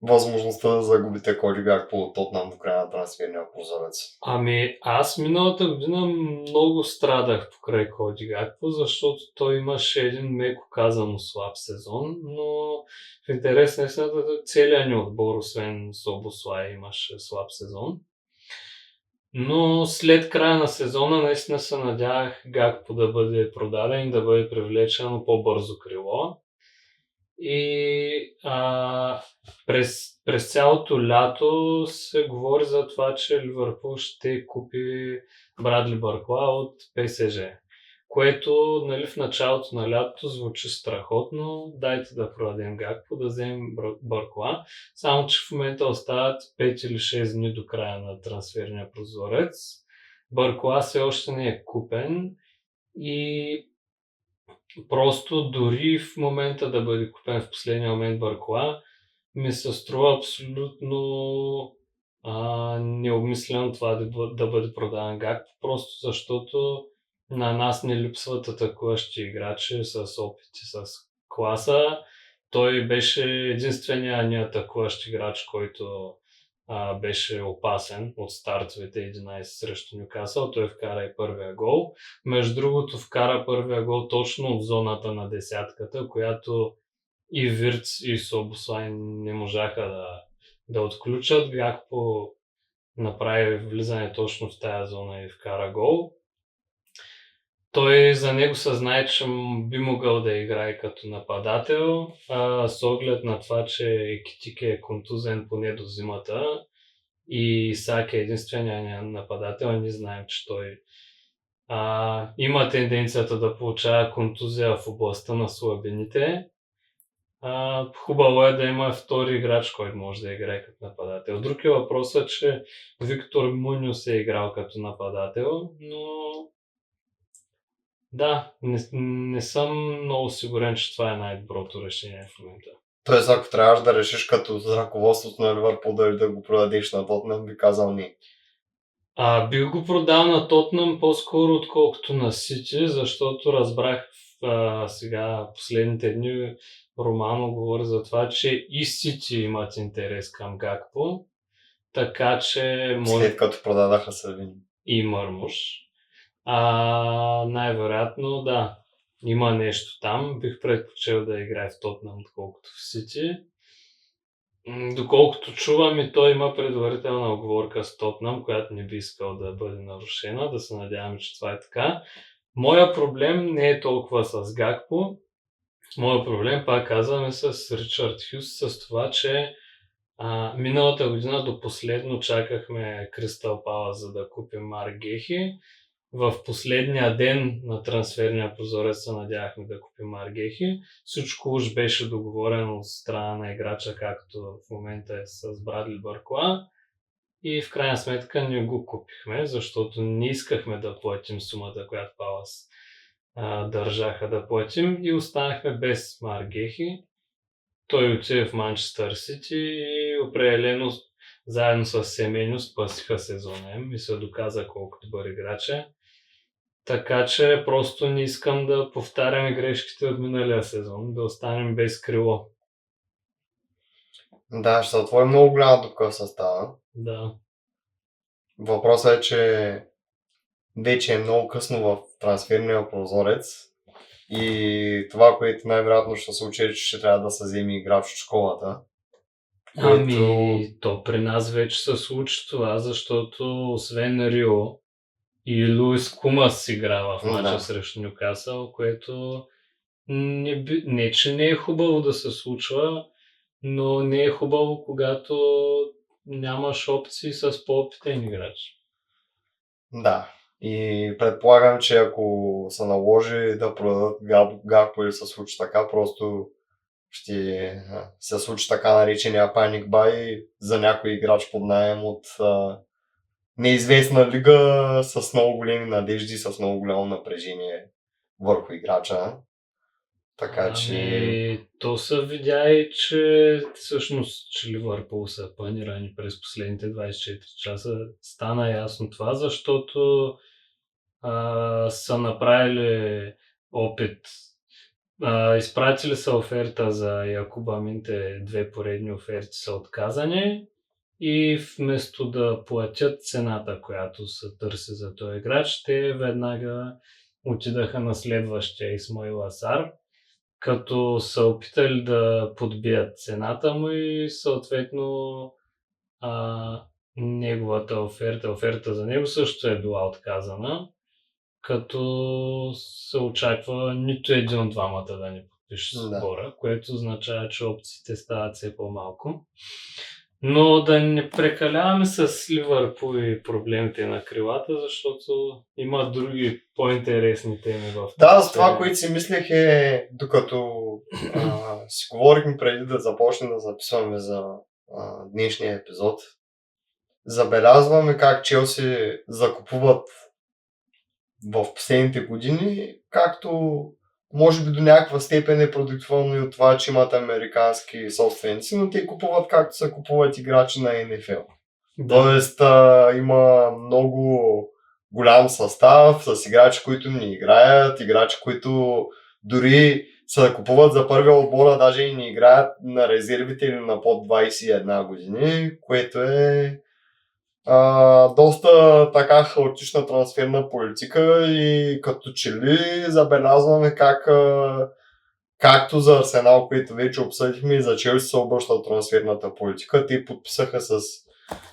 възможността да загубите Коди Гакпо от Тотнъм в края на трансферния прозорец? Ами аз миналата година много страдах покрай Коди Гакпо, защото той имаше един меко казано слаб сезон, но в интерес на истината целият ни отбор, освен Собослай, имаше слаб сезон. Но след края на сезона наистина се надявах Гакпо да бъде продаден и да бъде привлечен по-бързо крило. И през цялото лято се говори за това, че Ливърпул ще купи Брадли Баркла от ПСЖ. Което в началото на лятото звучи страхотно. Дайте да продадем Гакпо, да вземем Баркла. Само че в момента остават 5 или 6 дни до края на трансферния прозорец. Баркла все още не е купен и просто дори в момента да бъде купен в последния момент Баркла, ми се струва абсолютно необмислено това да бъде продаден Гакпо, просто защото на нас не липсват атакуващи играчи с опити, с класа той беше единственият неатакуващ играч, който беше опасен от стартовете 11 срещу Нюкасъл. Той вкара и първия гол. Между другото, вкара първия гол точно в зоната на десятката, която и Вирц, и Собослай не можаха да отключат. Гакпо направи влизане точно в тая зона и вкара гол. Той за него се знае, че би могъл да играе като нападател, с оглед на това, че Екитике е контузен поне до зимата и Исак е единствения нападател, ние знаем, че той има тенденцията да получава контузия в областта на слабините. Хубаво е да има втори играч, който може да играе като нападател. Друг е въпросът, че Виктор Муньос е играл като нападател, но да, не съм много сигурен, че това е най-доброто решение в момента. Тоест, ако трябваш да решиш като за ръководството на Ливърпул дали да го продадеш на Тотнъм, би казал не. Бих го продал на Тотнъм по-скоро, отколкото на Сити, защото разбрах сега последните дни Романо говори за това, че и Сити имат интерес към Гакпо, така че След като продадаха Савини. И Мърмуш. Най-вероятно да, има нещо там. Бих предпочел да играе в Тотнъм, отколкото в Сити. Доколкото чувам, и той има предварителна оговорка с Тотнъм, която не би искал да бъде нарушена. Да се надяваме, че това е така. Моя проблем не е толкова с Гакпо. Моя проблем, пак казваме, с Ричард Хюс, с това, че миналата година до последно чакахме Кристал Палас, за да купим Марк Гехи. В последния ден на трансферния прозорец се надявахме да купим Марк Гехи. Всичко уж беше договорено от страна на играча, както в момента е с Брадли Баркоа. И в крайна сметка не го купихме, защото не искахме да платим сумата, която Палас държаха да платим, и останахме без Марк Гехи. Той отиде в Манчестър Сити и определено заедно с Семеню спасиха сезона им и се доказа колко добър играч е. Така че просто не искам да повтаряме грешките от миналия сезон, да останем без крило. Да, ще се отвори много голяма дупка в състава. Да. Въпросът е, че вече е много късно в трансферния прозорец и това, което най-вероятно ще се случи, е, че ще трябва да се вземе играч от школата. То при нас вече се случи това, защото освен Рио и Луис Кумас игра в мача срещу Нюкасъл, което не че не е хубаво да се случва, но не е хубаво, когато нямаш опции с по-опитен играч. Да, и предполагам, че ако се наложи да продадат Гакпо или се случи така, просто ще се случи така наречения паник бай за някой играч под наем от неизвестна лига с много големи надежди, с много голямо напрежение върху играча. Така че... То се видя и, че всъщност, че Ливърпул са планирани през последните 24 часа. Стана ясно това, защото са направили опит. Изпратили са оферта за Якуба Минте, 2 поредни оферти са отказани и вместо да платят цената, която се търси за този играч, те веднага отидаха на следващия Исмаил Асар, като са опитали да подбият цената му и съответно неговата оферта за него също е била отказана, като се очаква нито един от двамата да не подпише сбора, което означава, че опциите стават все по-малко. Но да не прекаляваме с Ливърпул и проблемите на крилата, защото има други по-интересни теми в това. Да, с това, което си мислех е, докато си говорихме преди да започнем да записваме за днешния епизод, забелязваме как Челси закупуват в последните години, както може би до някаква степен е продиктовано и от това, че имат американски собственици, но те купуват както се купуват играчи на НФЛ. Да. Тоест има много голям състав с играчи, които не играят, играчи, които дори се купуват за първия отбор, а даже и не играят на резервите или на под 21 години, което е доста така хаотична трансферна политика и като че ли забелязваме как както за Арсенал, които вече обсъдихме, и за Челси се обръща трансферната политика. Те подписаха с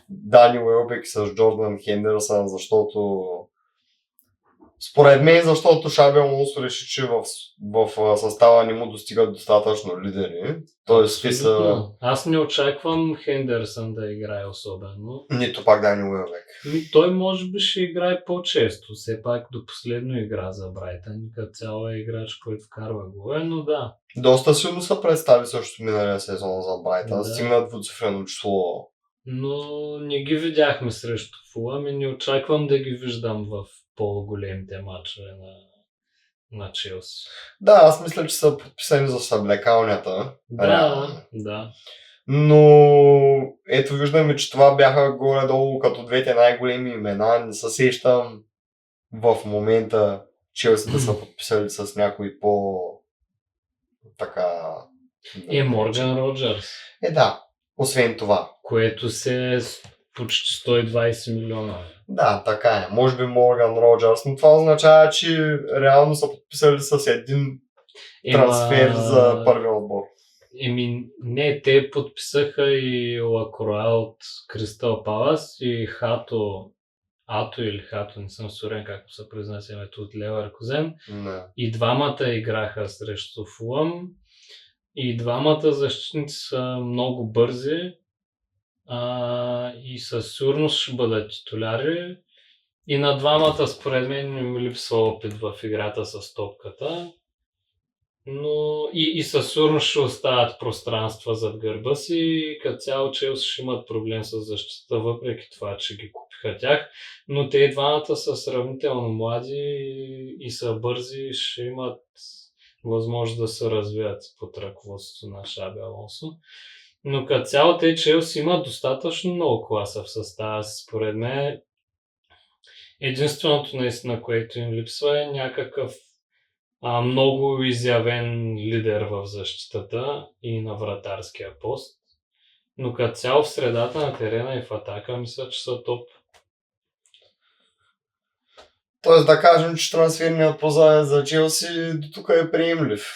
Дани Уелбек и с Джордан Хендерсън, защото според мен, защото Шаби Алонсо реши, че в състава не му достигат достатъчно лидери. Тоест, те са... Абсолютно. Аз не очаквам Хендерсън да играе особено. Нито пак Дани Уелбек. Той може би ще играе по-често. Все пак до последно игра за Брайтън. Като цяло е играч, който вкарва голове, но да. Доста силно се представи също миналия сезон за Брайтън. Да. Стигна двуцифрено число. Но не ги видяхме срещу Фулъм и не очаквам да ги виждам в по-големите матчове на Челси. Да, аз мисля, че са подписани за съблекалнята. Да. Но ето виждаме, че това бяха горе-долу като двете най-големи имена. Не се сещам в момента Челси да са подписали с някой така... Морган Роджърс. Да, освен това. Което се почти 120 милиона. Да, така е. Може би Морган Роджърс, но това означава, че реално са подписали с един трансфер за първия отбор. Не, те подписаха и Лакроа от Кристал Палас и Ато или Хато, не съм сигурен както се произнася името от Леверкузен. И двамата играха срещу Фулъм. И двамата защитници са много бързи и със сигурност ще бъдат титуляри. И на двамата според мен не ми липсва опит в играта с топката. Но и със сигурност ще оставят пространства зад гърба си и като цяло Челси ще имат проблем с защита, въпреки това, че ги купиха тях. Но те двамата са сравнително млади и са бързи, ще имат възможност да се развият под ръководството на Шаби Алонсо. Но като цяло те Челси имат достатъчно много класа в състава си. Според мен единственото наистина, което им липсва е някакъв много изявен лидер в защитата и на вратарския пост. Но като цяло в средата на терена и в атака мисля, че са топ. Тоест да кажем, че трансферният пазар за Челси до тук е приемлив.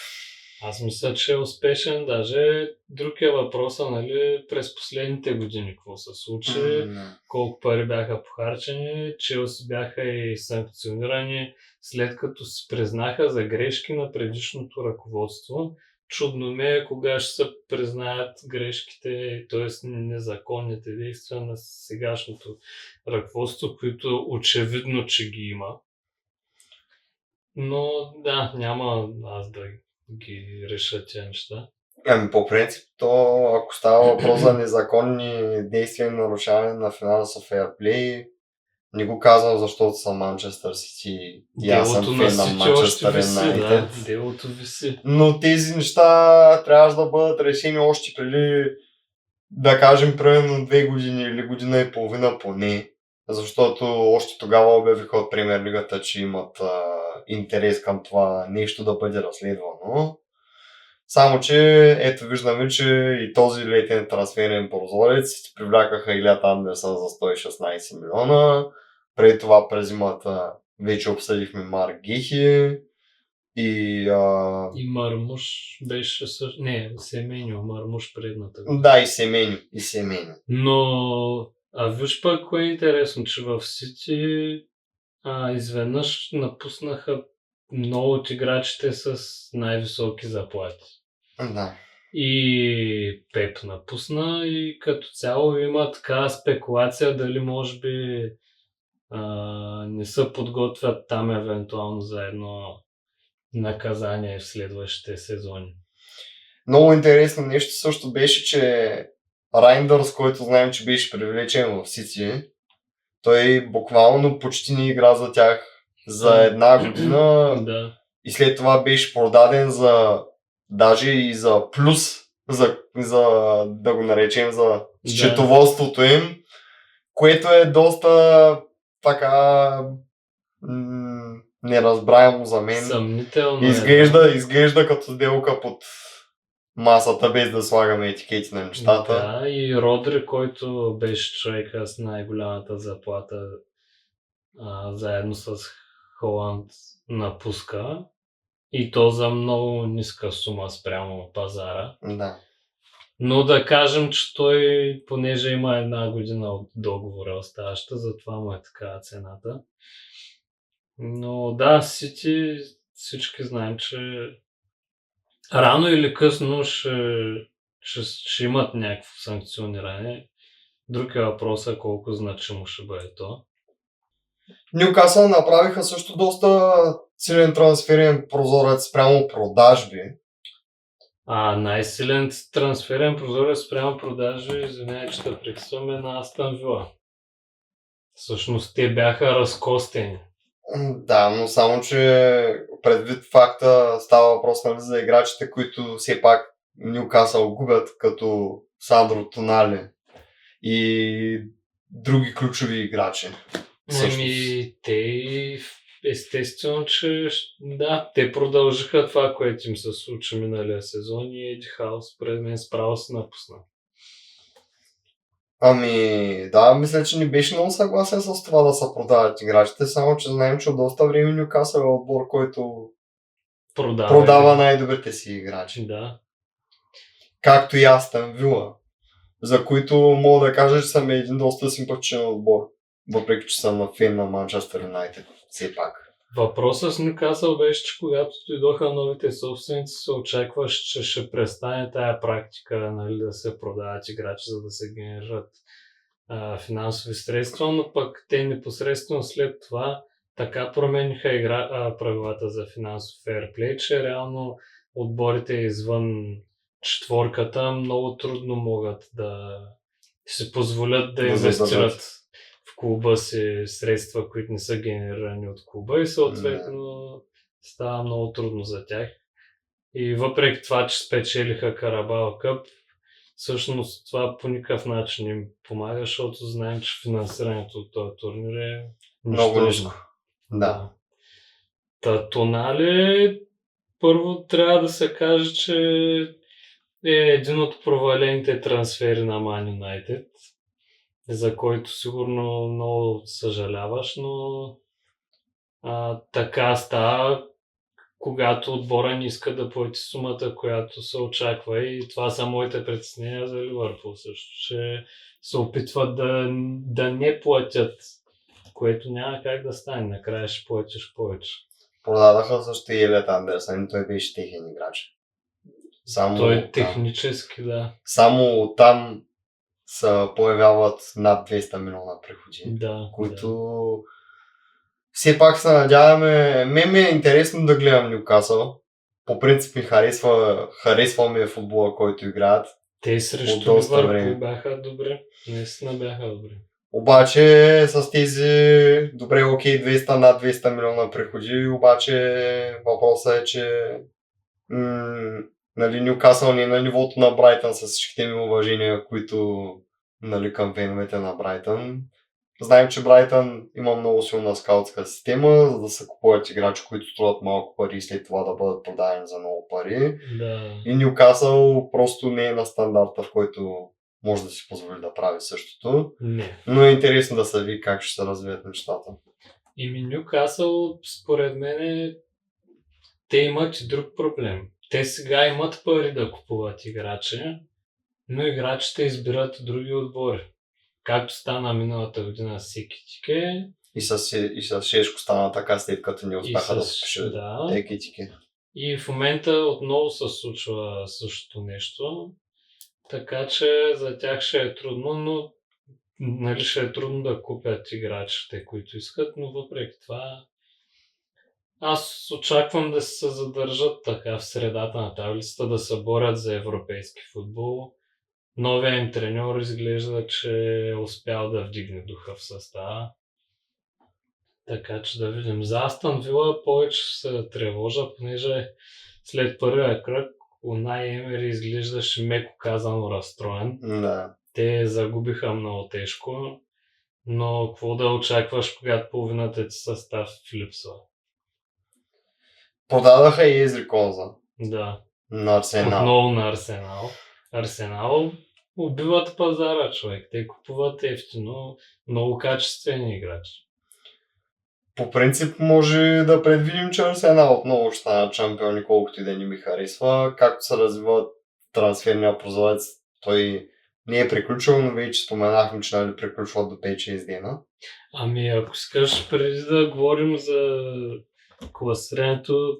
Аз мисля, че е успешен. Даже друг е въпроса, нали, през последните години какво се случи, колко пари бяха похарчени, Челси бяха и санкционирани след като си признаха за грешки на предишното ръководство. Чудно ме е кога ще се признаят грешките, т.е. незаконните действия на сегашното ръководство, които очевидно, че ги има. Но да, няма аз да ги реша тези неща. По принцип, то ако става въпрос за незаконни действия и нарушаване на финансов фейрплей, не го казвам, защото съм Манчестър Сити и аз съм фен на Манчестър Юнайтед. Делото виси. Но тези неща трябва да бъдат решени още преди, да кажем, примерно 2 години или година и половина поне. Защото още тогава обявиха от Премиер лигата, че имат интерес към това нещо да бъде разследвано. Само че ето виждаме, че и този летен трансферен прозорец привлякаха Илият Андерсън за 116 милиона. Преди това през зимата вече обсъдихме Марк Гихи и Мармуш беше също... Не, Семеньо, Мармуш предната. Да, и Семеньо. Но виж пък кое е интересно, че в Сити изведнъж напуснаха много от играчите с най-високи заплати. Да. И Пеп напусна и като цяло има така спекулация дали може би не се подготвят там евентуално за едно наказание в следващите сезони. Много интересно нещо също беше, че Райндърс, който знаем, че беше привлечен в Сити, той буквално почти не игра за тях за една година. Да. И след това беше продаден за даже и за плюс, за да го наречем за счетоводството им, което е доста така неразбраемо за мен. Съмнително Изглежда като сделка под масата, без да слагаме етикети на нещата. Да, и Родри, който беше човека с най-голямата заплата, заедно с Холанд, напуска. И то за много ниска сума спрямо пазара. Да. Но да кажем, че той, понеже има 1 година от договора оставаща, затова му е така цената. Но да, Сити, всички знаем, че рано или късно ще имат някакво санкциониране. Друг е въпросът колко значимо ще бъде то. Нюкасъл направиха също доста силен трансферен прозорец спрямо продажби. Най-силен трансферен прозорец спрямо продажи, извинявай, че да прекъсваме, на Астън Вила. Всъщност те бяха разкостени. Да, но само, че предвид факта става въпрос, нали, за играчите, които все пак Нюкасъл губят, като Сандро Тонали и други ключови играчи. Те естествено, че да, те продължиха това, което им се случи миналия сезон и Еди Хау според мен справо се напусна. Да, мисля, че не беше много съгласен с това да се продават играчите, само че знаем, че от доста време Нюкасъл е отбор, който продава най-добрите си играчи. Да. Както и Астън Вила, за които мога да кажа, че съм един доста симпатичен отбор, въпреки че съм фен на Манчестър Юнайтед, все пак. Въпросът с Нюкасъл беше, че когато дойдоха новите собственици, се очакваш, че ще престане тая практика, нали, да се продават играчи, за да се генерират финансови средства, но пък те непосредствено след това така промениха правилата за финансов фейрплей, че реално отборите извън четворката много трудно могат да си позволят да инвестират в клуба си средства, които не са генерирани от клуба и съответно става много трудно за тях. И въпреки това, че спечелиха Карабао Къп, всъщност това по никакъв начин им помага, защото знаем, че финансирането от този турнир е много ниско. Да. Тонали, първо трябва да се каже, че е един от провалените трансфери на Man United, за който сигурно много съжаляваш, но така става, когато отбора не иска да плати сумата, която се очаква, и това са моите притеснения за Ливърпул също, че се опитват да не платят, което няма как да стане, накрая ще платиш повече. Продадаха също и Елиот Андерсън, той беше техен играч. Той технически, да. Само оттам се появяват над 200 милиона приходи, които все пак се надяваме. Мен ми е интересно да гледам Нюкасъл. По принцип ми харесва ми футбола, който играят. Те срещу Ливърпул бяха добри. Наистина бяха добри. Обаче с тези 200 над 200 милиона приходи, обаче въпросът е, че нали, Нюкасъл не е на нивото на Брайтън с всичките ми уважения, които, нали, към феновете на Брайтън. Знаем, че Брайтън има много силна скаутска система, за да се купуват играчи, които струват малко пари и след това да бъдат продадени за много пари. Да. И Нюкасъл просто не е на стандарта, в който може да си позволи да прави същото. Не. Но е интересно да се види как ще се развият нещата. Нюкасъл, според мен, те имат и друг проблем. Те сега имат пари да купуват играчи, но играчите избират други отбори. Както стана миналата година с Екитике. И с Шешко стана така, след като не успяха да подпишат Екитике. И в момента отново се случва същото нещо. Така че за тях ще е трудно, но нали, ще е трудно да купят играчите, които искат, но въпреки това аз очаквам да се задържат така в средата на таблицата, да се борят за европейски футбол. Новия им треньор изглежда, че е успял да вдигне духа в състава. Така че да видим. За Астън Вила повече се тревожа, понеже след първия кръг Унай Емери изглеждаше, меко казано, разстроен. Да. Те загубиха много тежко, но какво да очакваш, когато половината ти състав липсва? Продадаха и Езри Конза Да. на Арсенал. Отново на Арсенал. Арсенал убиват пазара, човек. Те купуват ефтино много качествени играчи. По принцип може да предвидим, че Арсенал отново ще стана шампиони, колкото и да не ми харесва. Както се развива трансферния прозорец, той не е приключил, но вече споменахме, че нали приключва до 5-6 дена. Ами ако искаш, преди да говорим за класирането,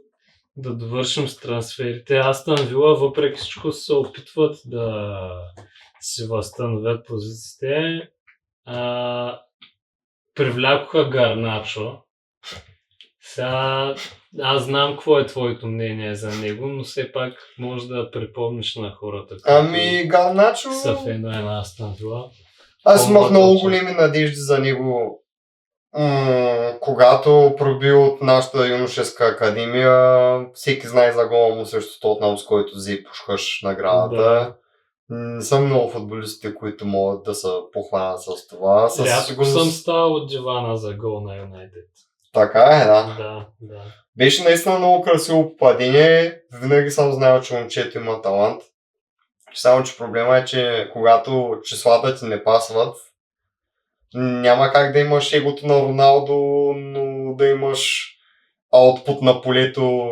да довършим с трансферите. Астън Вила, въпреки всичко, се опитват да си възстановят позициите. Привлякоха Гарначо. Сега аз знам какво е твоето мнение за него, но все пак може да припомниш на хората, Ами Гарначо... са фенове на Астън Вила. Аз имах По-нататък. много големи надежди за него, когато проби от нашата юношеска академия. Всеки знае за гола му срещу Тотнам, с който взе пушкаш наградата. Да. Не са много футболистите, които могат да се похванат с това. Рядко съм ставал от дивана за гол на Юнайтед. Така е, да. Да. Беше наистина много красиво попадение. Винаги съм знаел, че момчето има талант. Само, че проблема е, че когато числата ти не пасват, няма как да имаш егото на Роналдо, но да имаш аутпут на полето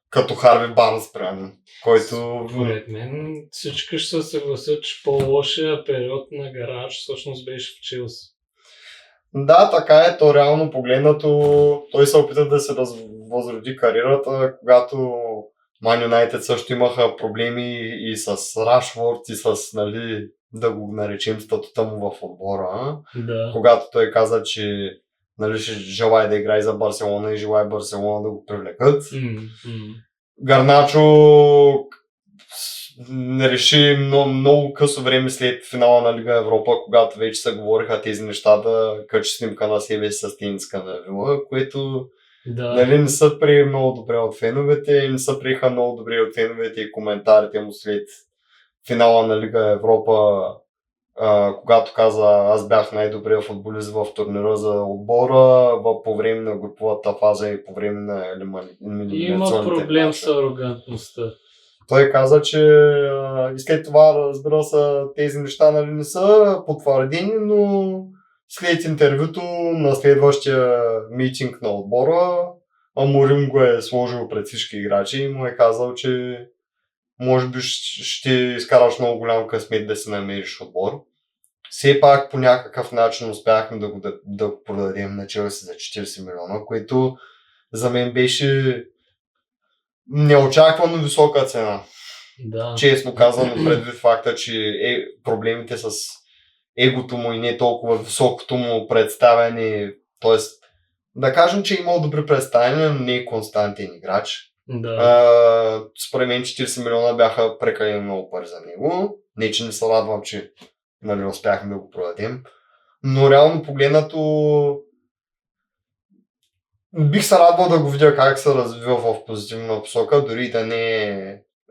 като Харви Барнс, примерно, който... Според мен всички ще се съгласят, че по-лошия период на Гарач всъщност беше в Челси. Да, така е, то реално погледнато, той се опита да се възроди кариерата, когато Ман Юнайтед също имаха проблеми и с Рашфорд, и с, нали, да го наречем статута му в отбора. Да. Когато той каза, че нали, ще желая да играе за Барселона и желая Барселона да го привлекат. Гарначо реши много късо време след финала на Лига Европа, когато вече се говориха тези неща, да качи снимка на себе си с тениска на Вила, което нали, не са приели много добре от феновете, не са приеха много добре от феновете и коментарите му след финала на Лига Европа, когато каза аз бях най-добрият футболист в турнира за отбора, по време на груповата фаза и по време на елиминационните. Има проблем с арогантността. Той каза, че и след това, разбира се, тези неща нали, не са потвърдени, но след интервюто на следващия митинг на отбора, Аморим го е сложил пред всички играчи и му е казал, че може би ще изкараш много голям късмет да си намериш отбор. Все пак по някакъв начин успяхме да го продадем на Челси за 40 милиона, което за мен беше неочаквано висока цена. Да. Честно казано, предвид факта, че проблемите с егото му и не толкова високото му представяне, т.е. да кажем, че е имал добри представяния, но не е константен играч. Да. Според мен 40 милиона бяха прекалено много пари за него. Не, че не се радвам, че нали, успяхме да го продадем. Но реално погледнато бих се радвал да го видя как се развива в позитивна посока,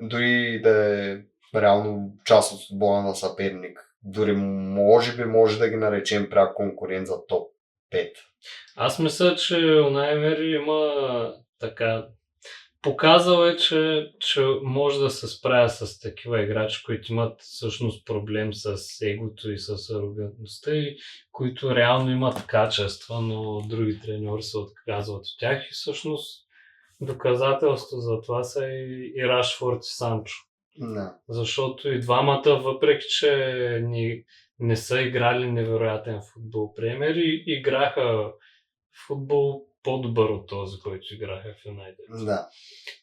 дори да е реално част от отбора на съперник. Дори може да ги наречем пряк конкурент за топ 5. Аз мисля, че Унай има така... Показал е, че може да се справя с такива играчи, които имат всъщност проблем с егото и с арогантността и които реално имат качества, но други треньори се отказват от тях и всъщност доказателство за това са и Рашфорд и Санчо. Да. Защото и двамата, въпреки че не са играли невероятен футбол премиер, играха футбол по-добър от този, който играха в Юнайтед. Да.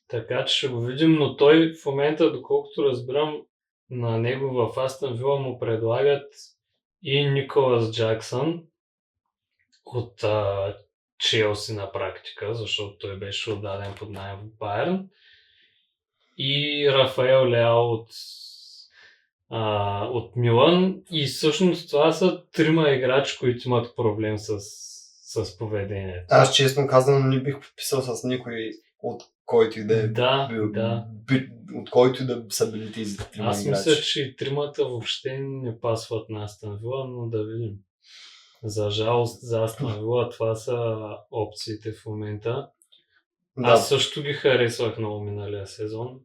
Така че ще го видим, но той в момента, доколкото разбирам, на него в Астън Вила му предлагат и Николас Джаксън от Челси на практика, защото той беше отдаден под наем в Байерн, и Рафаел Леао от Милан, и всъщност това са трима играчи, които имат проблем с поведението. Аз честно казвам не бих подписал с никой от който и да е от който и да са били тези трима играчи. Аз мисля, че и тримата въобще не пасват на Астън Вила, но да видим. За жалост за Астън Вила това са опциите в момента. Да. Аз също ги харесвах много миналия сезон.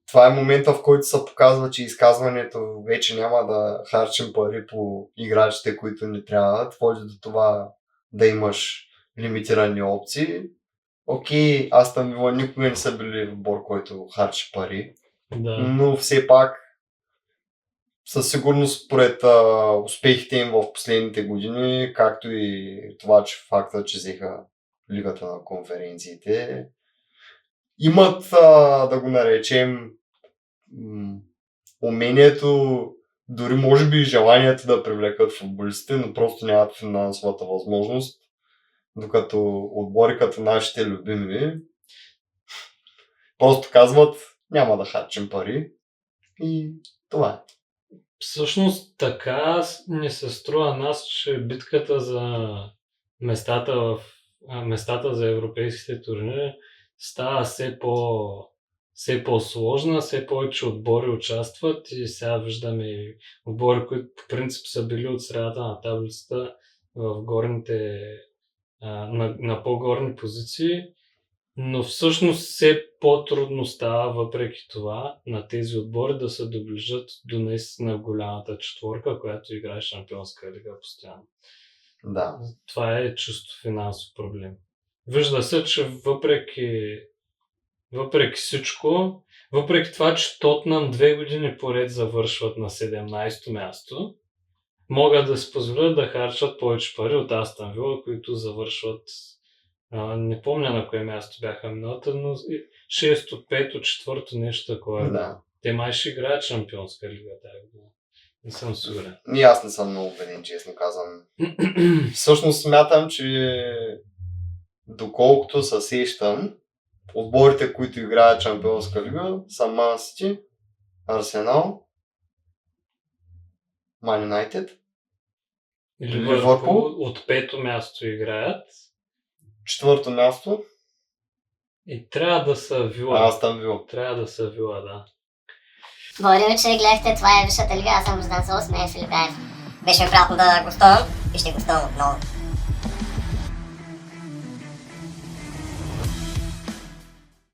Това е момента, в който се показва, че изказването вече няма да харчим пари по играчите, които ни трябват. Води до това да имаш лимитирани опции. Окей, Астън Вила никога не са били отбор, който харчи пари. Да. Но все пак със сигурност според успехите им в последните години, както и това, че факта, че взеха Лигата на конференциите, имат, да го наречем, умението, дори може би и желанието да привлекат футболистите, но просто нямат финансовата възможност, докато отбори като нашите любими просто казват, няма да харчим пари и това е. Всъщност така ни се струва нас, че битката за местата за европейските турнири става все по-сложна, все повече отбори участват и сега виждаме отбори, които по принцип са били от средата на таблицата в горните, на по-горни позиции, но всъщност все по-трудно става въпреки това на тези отбори да се доближат до наистина голямата четворка, която играе Шампионска лига постоянно. Да. Това е чисто финансов проблем. Вижда се, че въпреки всичко, въпреки това, че Тотнъм 2 години поред завършват на 17-то място, могат да си позволят да харчат повече пари от Астън Вила, които завършват, не помня на кое място бяха миналата, но 6-то, 5-то, 4-то, нещо такова. Да. Те май ще играят Шампионска лига тази година. Не съм сигурен. И аз не съм много убеден, честно казвам. Всъщност смятам, че доколкото се сещам, отборите, които играят Шампионска лига, са Ман Сити, Арсенал, Ман Юнайтед, Ливърпул от 5-то място играят. 4-то място И трябва да са Вила. Астън Вила. Трябва да са Вила, да. Благодаря, че гледахте. Това е Висшата лига. Аз съм Ждан Солос, мен е Филип Гаев. Беше ми приятно да гостувам и ще гостувам отново.